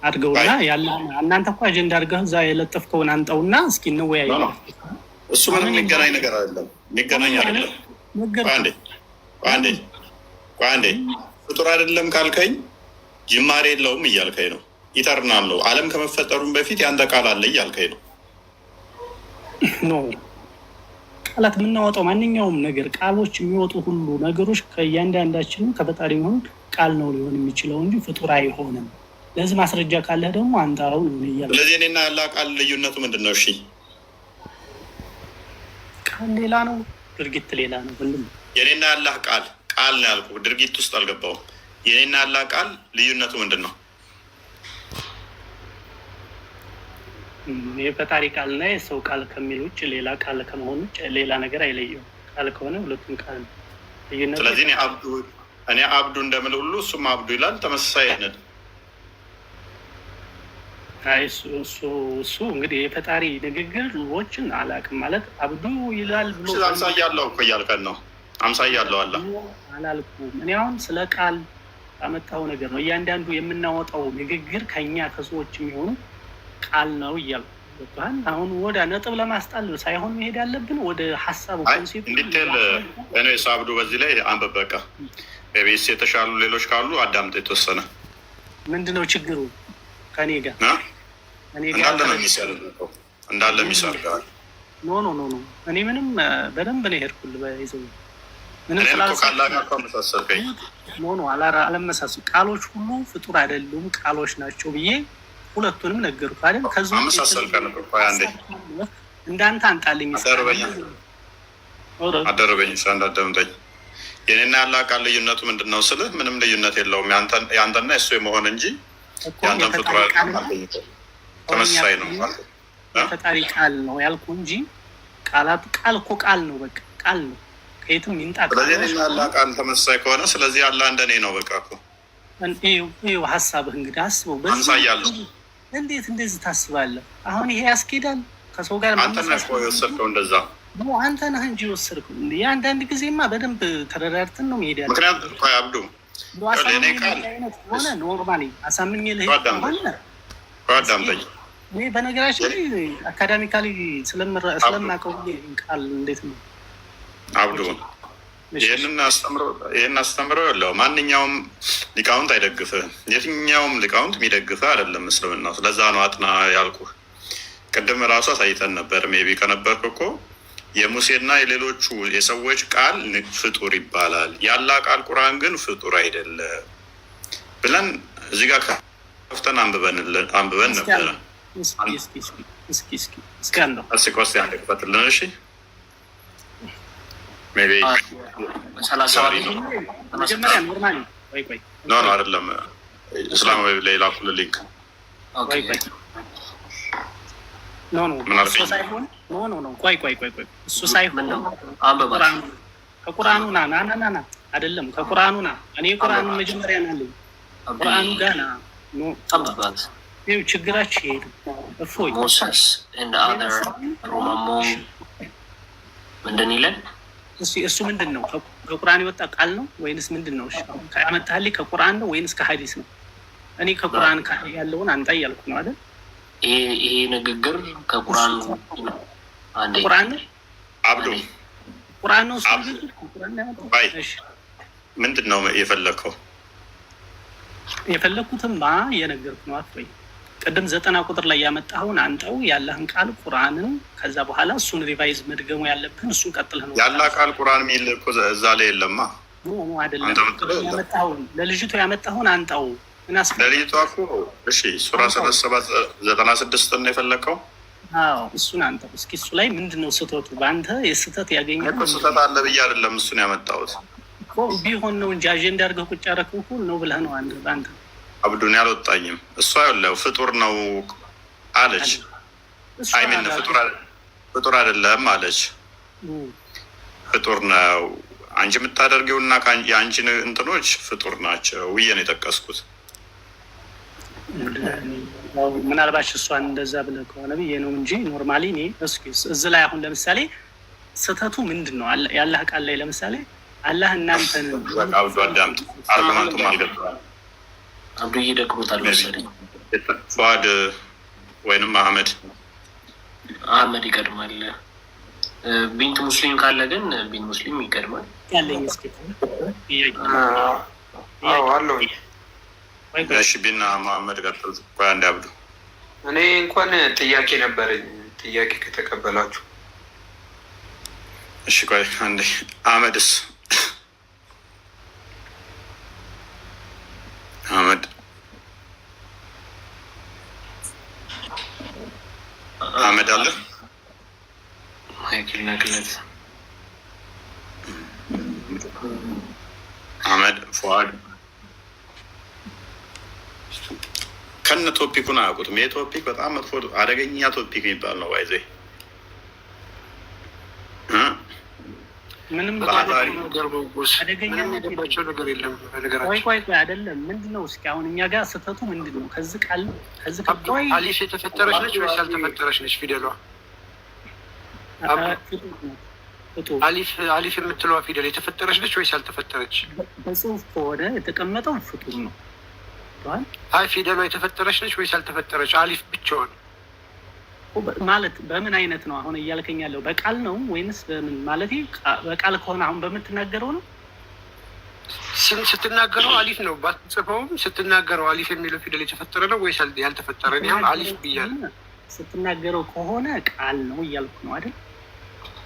አድርገውና ያለ እናንተ እኮ አጀንዳ አድርገህ እዛ የለጠፍከውን አንጠውና እስኪ እንወያይ።
እሱ ምንም የሚገናኝ ነገር አይደለም። የሚገናኝ አይደለም። አንዴ ፍጡር አይደለም ካልከኝ ጅማሬ የለውም እያልከኝ ነው። ኢተርናል ነው። ዓለም ከመፈጠሩም በፊት ያንተ ቃል አለ እያልከኝ ነው?
ኖ ቃላት የምናወጣው ማንኛውም ነገር ቃሎች የሚወጡ ሁሉ ነገሮች ከእያንዳንዳችን ከፈጣሪ የሚሆን ቃል ነው ሊሆን የሚችለው እንጂ ፍጡር አይሆንም። ለዚህ ማስረጃ ካለህ ደግሞ አንተ አሁን እያለ
ስለዚህ እኔና ያላህ ቃል ልዩነቱ ምንድን ነው? እሺ
ቃል ሌላ ነው፣ ድርጊት ሌላ ነው። ሁሉም
የኔና ያላህ ቃል ነው ያልኩህ፣ ድርጊት ውስጥ አልገባሁም። የኔና ያላህ ቃል ልዩነቱ ምንድን ነው?
የፈጣሪ ቃልና የሰው ቃል ከሚል ውጭ ሌላ ቃል ከመሆን ውጭ ሌላ ነገር አይለየውም። ቃል ከሆነ ሁለቱም ቃል ነው። ልዩነቱ
ስለዚህ እኔ አብዱ እንደምል ሁሉ እሱም አብዱ ይላል። ተመሳሳይ አይነት
እሱ እንግዲህ የፈጣሪ ንግግሮችን አላውቅም ማለት አብዱ ይላል ብሎ
አምሳያለሁ እኮ እያልከን ነው። አምሳያለሁ አለ
አላልኩም። እኔ አሁን ስለ ቃል ያመጣው ነገር ነው። እያንዳንዱ የምናወጣው ንግግር ከኛ ከሰዎች የሚሆኑ ቃል ነው እያልኩ አሁን ወደ ነጥብ ለማስጣል ሳይሆን መሄድ ያለብን ወደ ሀሳቡ
እንዲቴል እኔ አብዱ በዚህ ላይ አንብብ። በቃ ቤስ የተሻሉ ሌሎች ካሉ አዳምጥ። የተወሰነ
ምንድነው ችግሩ ከኔ ጋር
እንዳለ ነው የሚሰርቀው እንዳለ የሚሰርቀው
ኖ እኔ ምንም በደንብ ነው የሄድኩልህ በይዘው ምንም
ስላልመሳሰልከኝ
አለመሳሰል ቃሎች ሁሉ ፍጡር አይደሉም ቃሎች ናቸው ብዬ ሁለቱንም ነገርኩ አይደል? ከዚህ እንዳንተ አንጣልኝ
አደረበኝ እንዳደምጠኝ የኔና ያለ ቃል ልዩነቱ ምንድን ነው ስልህ ምንም ልዩነት የለውም። ያንተና የሱ የመሆን እንጂ ያንተን ፍጡር ተመሳሳይ ነው።
ፈጣሪ ቃል ነው ያልኩ እንጂ ቃላት ቃል እኮ ቃል ነው። በቃ ቃል ነው ከየትም ይምጣ።
ስለዚህ እኔና ያለ ቃል ተመሳሳይ ከሆነ ስለዚህ ያለ እንደኔ ነው። በቃ እኮ
ይኸው ሀሳብህ እንግዲህ አስበው።
አምሳያለሁ
እንዴት እንደዚህ ታስባለህ? አሁን ይሄ ያስኬዳል? ከሰው ጋር
አንተ ነህ የወሰድከው እንደዛ
አንተ ነህ እንጂ የወሰድከው። የአንዳንድ ጊዜማ በደንብ ተረዳድተን ነው መሄድ ያለ።
ምክንያቱም አብዱ
ሆነ ኖርማሊ አሳምኜ ልሄድ ሆነ
አዳምጠኝ።
እኔ በነገራችን ላይ አካዳሚካሊ ስለማውቀው ቃል እንዴት ነው
አብዱ ይህን አስተምረው ያለው ማንኛውም ሊቃውንት አይደግፍህም። የትኛውም ሊቃውንት የሚደግፍህ አይደለም እስልምና። ስለዛ ነው አጥና ያልኩህ። ቅድም ራሱ አሳይተን ነበር። ሜቢ ከነበርክ እኮ የሙሴና የሌሎቹ የሰዎች ቃል ፍጡር ይባላል፣ ያላ ቃል ቁርአን ግን ፍጡር አይደለም ብለን እዚህ ጋር ከፍተን አንብበን ነበረ። እስኪ ቆስ አንድ ክፈትልን። እሺ ሜቢ
መጀመሪያ ኖርማሊ
ኖ አይደለም እስላማዊ ላይ ላኩልህ ሊንክ
እሱ ሳይሆን ከቁርአኑ ና አይደለም ከቁርአኑ ና እኔ ቁርአኑ መጀመሪያ ናለኝ ቁርአኑ ጋር ና ይኸው ችግራችሁ ይሄዱ እፎይ
ምንድን ይለን
እሱ ምንድን ነው? ከቁርአን የወጣ ቃል ነው ወይንስ ምንድን ነው? ያመጣልኝ ከቁርአን ነው ወይንስ ከሀዲስ ነው? እኔ ከቁርአን ያለውን አንጣ እያልኩ ነው አይደል?
ይሄ ንግግር ከቁርአን
ቁርአን
አብዱ
ቁርአን ነው።
ምንድን ነው የፈለግከው?
የፈለግኩትማ የነገርኩ ነው። አፍሬ ቅድም 90 ቁጥር ላይ ያመጣኸውን አንተው ያለህን ቃል ቁርአንን ከዛ በኋላ እሱን ሪቫይዝ መድገሙ ያለብህን እሱን ቀጥለህ ነው።
ያላ ቃል ቁርአን የሚል እኮ እዛ ላይ የለማ።
አይደለም ያመጣኸውን ለልጅቱ ያመጣኸውን አንተው
ለልጅቷ እኮ እሺ ሱራ 97-96 ነው የፈለግከው?
አዎ እሱን አንተው እስኪ እሱ ላይ ምንድን ነው ስህተቱ? በአንተ የስህተት ያገኘው
ስህተት አለ ብዬ አይደለም እሱን ያመጣሁት
ቢሆን ነው እንጂ አጀንዳ አድርገህ ቁጭ ያደረግህ እኮ ነው ብለህ ነው አንተ
አብዱን ያልወጣኝም እሷ ያለው ፍጡር ነው አለች። አይምን ፍጡር አይደለም አለች። ፍጡር ነው አንቺ የምታደርገውና የአንቺን እንትኖች ፍጡር ናቸው ብዬ ነው የጠቀስኩት።
ምናልባት እሷን እንደዛ ብለህ ከሆነ ብዬ ነው እንጂ ኖርማሊ እኔ እስኪ እዚህ ላይ አሁን ለምሳሌ ስህተቱ ምንድን ነው? ያላህ ቃል ላይ ለምሳሌ አላህ እናንተን
አብዱ አዳምጥ። አርጉመንቱም አልገባም።
አብዱ እየደቅሞታል መሰለኝ።
ፉአድ ወይንም አህመድ
ይቀድማል። ቢንት ሙስሊም ካለ ግን ቢንት ሙስሊም ይቀድማል።
ያለኝ እስኪ
አለው።
እሺ ቢና መሐመድ ቀጥል። ቆይ አንዴ አብዱ
እኔ እንኳን ጥያቄ ነበረኝ። ጥያቄ ከተቀበላችሁ
እሺ። ቆይ አንዴ አህመድስ አህመድ አለ
ማይክል ነግለት
አህመድ ፉአድ ከነ ቶፒኩን አያውቁትም። ይሄ ቶፒክ በጣም መጥፎ አደገኛ ቶፒክ የሚባል ነው። ባይዘ
ምንም
የገባቸው ነገር የለም።
ቆይ አይደለም ምንድነው? እስኪ አሁን እኛ ጋር ስህተቱ ምንድን ነው? ከዚህ ቃል
አሊፍ የተፈጠረች ነች ወይስ ያልተፈጠረች ነች? ፊደሏ አሊፍ የምትለዋ ፊደል የተፈጠረች ነች ወይስ ያልተፈጠረች?
በጽሁፍ ከሆነ የተቀመጠው ፍጡር ነው።
አይ ፊደሏ የተፈጠረች ነች ወይስ ያልተፈጠረች? አሊፍ ብቻዋን
ማለት በምን አይነት ነው አሁን እያልከኝ ያለው? በቃል ነው ወይንስ በምን? ማለት በቃል ከሆነ አሁን በምትናገረው ነው።
ስትናገረው አሊፍ ነው ባትጽፈውም፣ ስትናገረው አሊፍ የሚለው ፊደል የተፈጠረ ነው ወይስ ያልተፈጠረ? አሁን አሊፍ ብያለሁ።
ስትናገረው ከሆነ ቃል ነው እያልኩ ነው አይደል?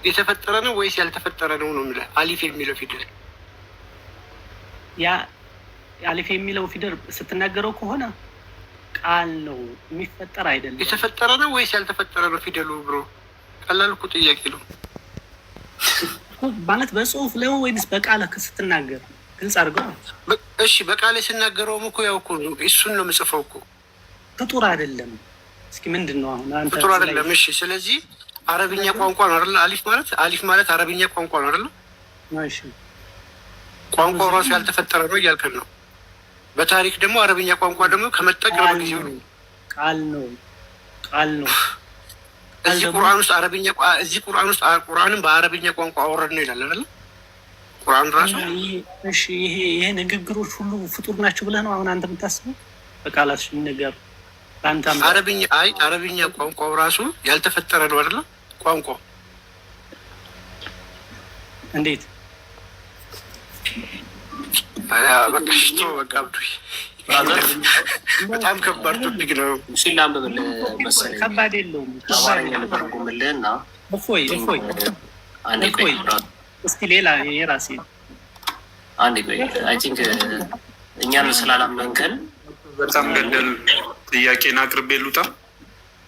የተፈጠረ ነው ወይስ ያልተፈጠረ ነው ነው የምልህ። አሊፍ የሚለው ፊደል
ያ አሊፍ የሚለው ፊደል ስትናገረው ከሆነ ቃል ነው፣ የሚፈጠር አይደለም።
የተፈጠረ ነው ወይስ ያልተፈጠረ ነው ፊደሉ? ብሮ ቀላል እኮ ጥያቄ ነው
ማለት በጽሁፍ ላይ ወይንስ በቃል ስትናገር ግልጽ አድርገው።
እሺ በቃል ስናገረውም እኮ ያው እኮ እሱን ነው የምጽፈው እኮ።
ፍጡር አይደለም። እስኪ ምንድን ነው አሁን አንተ?
ፍጡር አይደለም። እሺ ስለዚህ አረብኛ ቋንቋ ነው አይደል? አሊፍ ማለት አረብኛ ቋንቋ ነው አይደል?
እሺ
ቋንቋው ራሱ ያልተፈጠረ ነው እያልከን ነው። በታሪክ ደግሞ አረብኛ ቋንቋ ደግሞ ከመጣ ቅርብ ጊዜ ነው።
ቃል ነው።
እዚህ ቁርአን ውስጥ አረብኛ ቁርአንን በአረብኛ ቋንቋ አወረድ ነው ይላል አይደል? ቁርአን ራሱ።
እሺ ይሄ ንግግሮች ሁሉ ፍጡር ናቸው ብለህ ነው አሁን አንተ የምታስበው? በቃላት ነገር በአንተ
አረብኛ ቋንቋው ራሱ ያልተፈጠረ ነው አይደል? ቋንቋው
እንዴት
በጣም ከባድ ቶፒክ ነው።
ከባድ የለውም። እስኪ ሌላ የራሴ
እኛን ስላላመንከን
በጣም ገደል ጥያቄን አቅርቤ ልውጣ።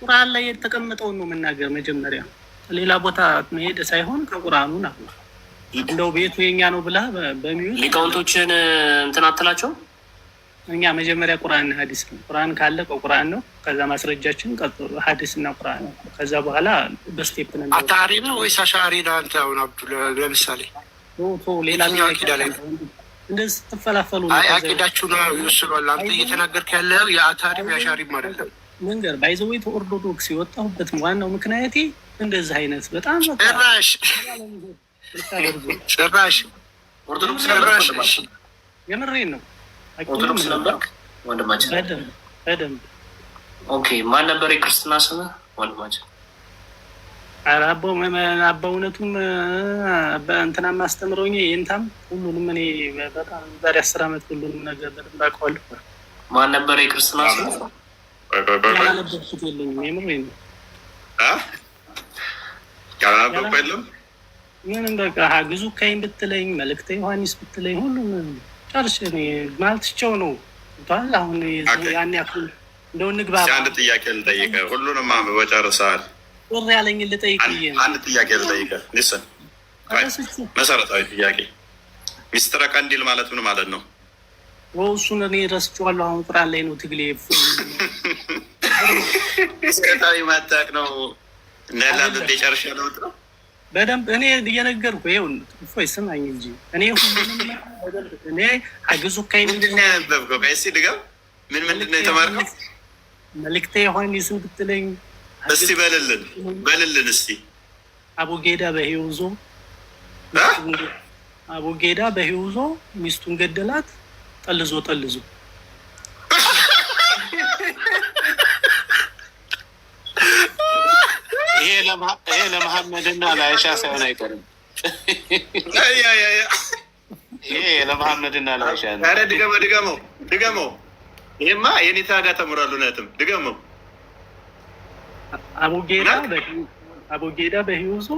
ቁርአን ላይ የተቀመጠውን ነው መናገር መጀመሪያ፣ ሌላ ቦታ መሄድ ሳይሆን ከቁርአኑ ነው። እንደው ቤቱ የኛ ነው ብላ በሚሉ
ሊቃውንቶችን እንትን አትላቸው።
እኛ መጀመሪያ ቁርአንና ሐዲስ ነው። ቁርአን ካለ ቆቁርአን ነው። ከዛ ማስረጃችን ቀጥሎ ሐዲስና ቁርአን ነው። ከዛ በኋላ በስቴፕ ነው።
አታሪ ነው ወይስ አሻሪ ነው? አንተ አሁን አብዱ ለምሳሌ
ሌላ አቂዳ ላይ እንደዚህ ስትፈላፈሉ
አይ አቂዳችሁ ነው ይወስሏል። አንተ እየተናገርክ ያለው የአታሪም የአሻሪም አይደለም።
መንገር ባይዘው ኦርቶዶክስ የወጣሁበት ዋናው ምክንያቴ እንደዚህ አይነት በጣም
ጭራሽ
ኦርቶዶክስ
የምሬን ነው።
ኦርቶዶክስ ነበርክ ወንድማችን?
በደንብ
ኦኬ። ማን ነበር የክርስትና ስምህ ወንድማችን?
በእውነቱም በእንትና ማስተምረውኝ ይንታም ሁሉንም እኔ በጣም ዛሬ 10 ዓመት ሁሉንም ነገር በደንብ አውቀዋለሁ።
ማን ነበር የክርስትና ስምህ?
ያላነበብኩት የለኝም። የምሬን ነው።
ያላነበብኩ የለም።
ምንም በቃ ግዙ ካይን ብትለኝ መልእክተ ዮሐንስ ብትለኝ ሁሉም ጨርሼ ማለት ቸው ነው። አሁን ያን ያክል እንደው ንግባ።
አንድ ጥያቄ ልጠይቅህ። ሁሉንም አንብበህ ጨርሰሃል።
ወር ያለኝ ልጠይቅህ።
አንድ ጥያቄ ልጠይቅህ። ሊስን መሰረታዊ ጥያቄ፣ ሚስጥረ ቀንዲል ማለት ምን ማለት ነው?
እሱን እኔ ረስቼዋለሁ። አሁን ቁርአን ላይ ነው ትግሌ።
እስከታዊ ማታቅ ነው እንዳላለ ጨርሼ ለውጥ ነው
በደንብ እኔ እየነገርኩ ይኸው እፎይ ስማኝ እንጂ እኔ ሁሉንም እኔ አግዙ ካይ
ምንድን ነው ያነበብከው? ቀይሲ ድገም። ምንድን ነው የተማርከው?
መልእክተ ዮሐንስን ብትለኝ
እስቲ በልልን እስቲ።
አቡጌዳ በህይወዞ ሚስቱን ገደላት፣ ጠልዞ
ይሄ ለመሐመድና ለአይሻ ሳይሆን አይቀርም። ይሄ ለመሐመድና ለአይሻ ነው።
ኧረ ድገመው። ይሄማ የኔታ ጋር ተምሯል። እውነትም ድገመው።
አቡጌዳ በህይወቱ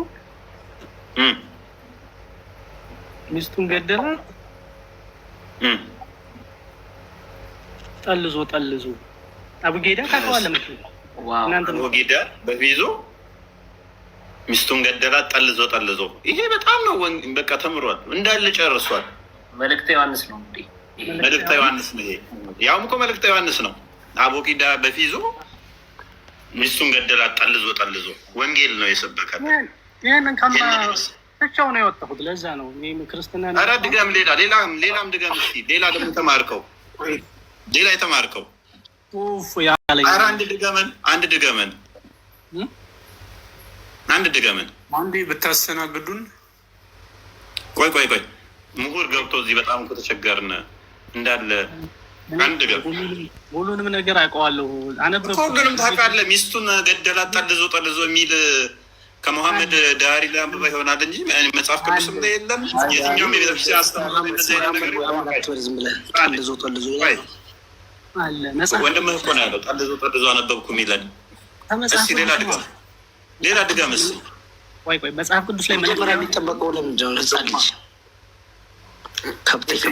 ሚስቱን ገደላት፣ ጠልዞ አቡጌዳ ታውቀዋለህ መሰለኝ።
አቡጌዳ በህይወቱ ሚስቱን ገደላት፣ ጠልዞ። ይሄ በጣም ነው በቃ ተምሯል፣ እንዳለ ጨርሷል።
መልእክተ ዮሐንስ ነው እንዴ?
መልእክተ ዮሐንስ ነው ይሄ። ያውም እኮ መልእክተ ዮሐንስ ነው። አቡጌዳ በፊዞ ሚስቱን ገደላት፣ ጠልዞ። ወንጌል ነው የሰበከ።
ተቻው ነው የወጣሁት። ለዛ ነው እኔ ክርስትና ነው።
ኧረ ድገም፣ ሌላም ድገም እስኪ። ሌላ ደግሞ ተማርከው፣ ሌላ የተማርከው
ኡፍ ያለኝ።
ኧረ አንድ ድገመን።
አንዴ ብታስተናግዱን።
ቆይ ምሁር ገብቶ እዚህ በጣም እኮ ተቸገርን እንዳለ። አንድ ድገም።
ሁሉንም ነገር አውቀዋለሁ፣ አነበብኩ።
ሁሉንም ታውቃለህ። ሚስቱን ገደላት ጠልዞ የሚል ከመሐመድ ዳሪ ላይ አንብባ ይሆናል እንጂ መጽሐፍ ቅዱስም ላይ የለም። የትኛውም የቤተክርስቲያን አስተማሪ እንደዚህ አይነት ነገር ወንድምህ እኮ ነው ያለው። ጠልዞ አነበብኩ የሚለን። እስኪ ሌላ ድገም እስኪ።
ቆይ መጽሐፍ ቅዱስ ላይ
መጀመሪያ የሚጠበቀው ለምንድን ነው? ህፃን ልጅ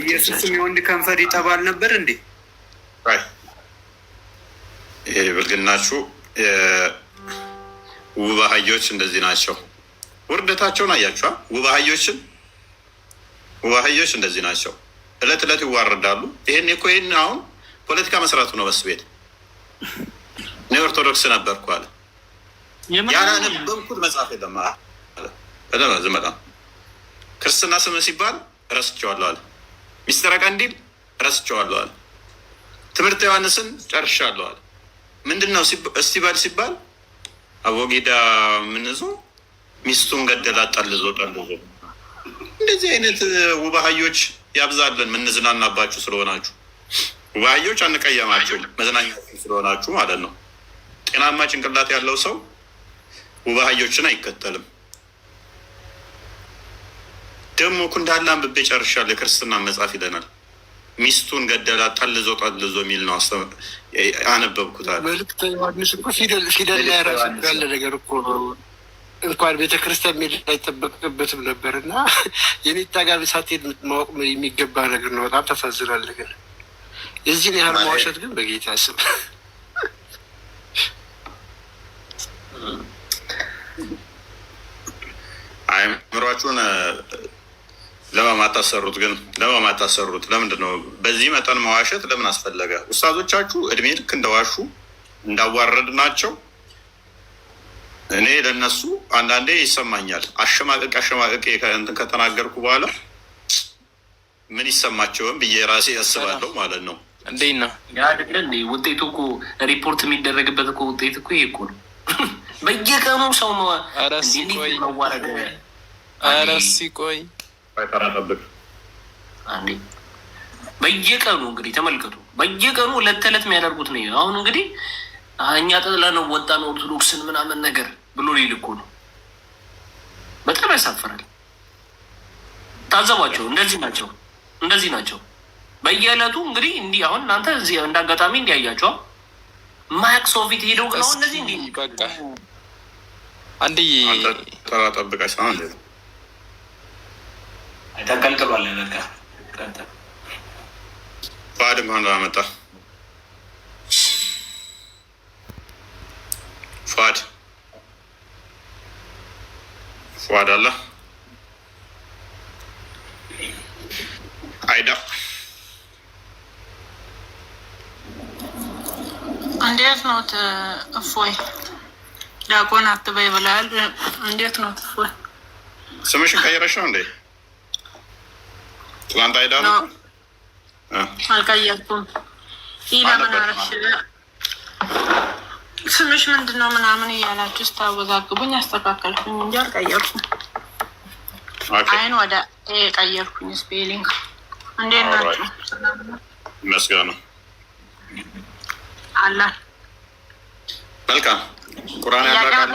ኢየሱስም የወንድ ከንፈር ይጠባል ነበር እንዴ?
ይሄ ብልግናችሁ። ውብ አህዮች እንደዚህ ናቸው። ውርደታቸውን አያችኋ? ውብ አህዮች እንደዚህ ናቸው። እለት ይዋረዳሉ። ይህን አሁን ፖለቲካ መስራቱ ነው። በስ ቤት እኔ ኦርቶዶክስ ነበርኩ አለ። ያላነበብኩት መጽሐፍ የለም አለ። ዝመጣ ክርስትና ስም ሲባል ረስቸዋለሁ አለ። ሚስጥረ ቀንዲል ረስቸዋለሁ አለ። ትምህርት ዮሐንስን ጨርሻለሁ አለ። ምንድን ነው እስቲ በል ሲባል አቦጊዳ ምንዞ ሚስቱን ገደላት ጠልዞ። እንደዚህ አይነት ውብ አህዮች ያብዛለን። ምንዝናናባችሁ ስለሆናችሁ ውብ አህዮች አንቀየማቸው፣ መዝናኛችሁ ስለሆናችሁ ማለት ነው። ጤናማ ጭንቅላት ያለው ሰው ውብ አህዮችን አይከተልም። ደግሞ እኮ እንዳለ አንብቤ ጨርሻለሁ። የክርስትና መጽሐፍ ይለናል። ሚስቱን ገደላት ጠልዞ የሚል ነው አነበብኩት።
መልዕክተ ዮሐንስ እኮ ፊደል ላይ ራሱ ያለ ነገር እኮ እንኳን ቤተክርስቲያን ሜድ አይጠበቅበትም ነበር። እና የኔታ ጋር ሳትሄድ ማወቅ የሚገባ ነገር ነው። በጣም ታሳዝናለህ። ግን የዚህን ያህል መዋሸት ግን በጌታ ስም
አእምሯችሁን ለማማታሰሩት ግን ለማማታሰሩት ለምንድን ነው በዚህ መጠን መዋሸት ለምን አስፈለገ? ኡስታዞቻችሁ እድሜ ልክ እንደዋሹ እንዳዋረድ ናቸው። እኔ ለነሱ አንዳንዴ ይሰማኛል። አሸማቀቅ እንትን ከተናገርኩ በኋላ ምን ይሰማቸውም ብዬ ራሴ ያስባለሁ ማለት ነው።
እንዴት ነው ያ አይደለ እንዴ? ውጤቱ እኮ ሪፖርት የሚደረግበት እኮ ውጤት እኮ ይሄ እኮ ነው። በየቀኑ ሰው ነው
አረሲቆይ
በየቀኑ እንግዲህ ተመልከቱ። በየቀኑ ዕለት ተዕለት የሚያደርጉት ነው። አሁን እንግዲህ እኛ ጥለነው ወጣን ኦርቶዶክስን ምናምን ነገር ብሎ ሊል እኮ ነው። በጣም ያሳፍራል። ታዘቧቸው። እንደዚህ ናቸው በየዕለቱ እንግዲህ እንዲህ። አሁን እናንተ እዚህ እንደ አጋጣሚ እንዲያያቸዋ ማያቅ ሰው ፊት ሄደው ግን አሁን እነዚህ እንዲህ
በቃ አንድ
ጠብቃ
ተቀልቅሏል። በቃ
ፋድ እንኳን ላመጣ ፏድ አለ አይዳ
እንዴት ነው እፎይ? ዲያቆን አትበይ ብለሃል። እንዴት ነው እፎይ?
ስምሽን ቀይረሽው እንዴ? ትላንት አይዳ ነው
አልቀየርኩም። ለምን አረሽ? ስምሽ ምንድን ነው ምናምን እያላችሁ ስታወዛግቡኝ አስተካከልኩኝ እንጂ አልቀየርኩም። አይን ወደ ቀየርኩኝ። ስፔሊንግ እንዴት ናችሁ?
ይመስገን ነው
አላ
መልካም ቁርአን ያቀርባሉ።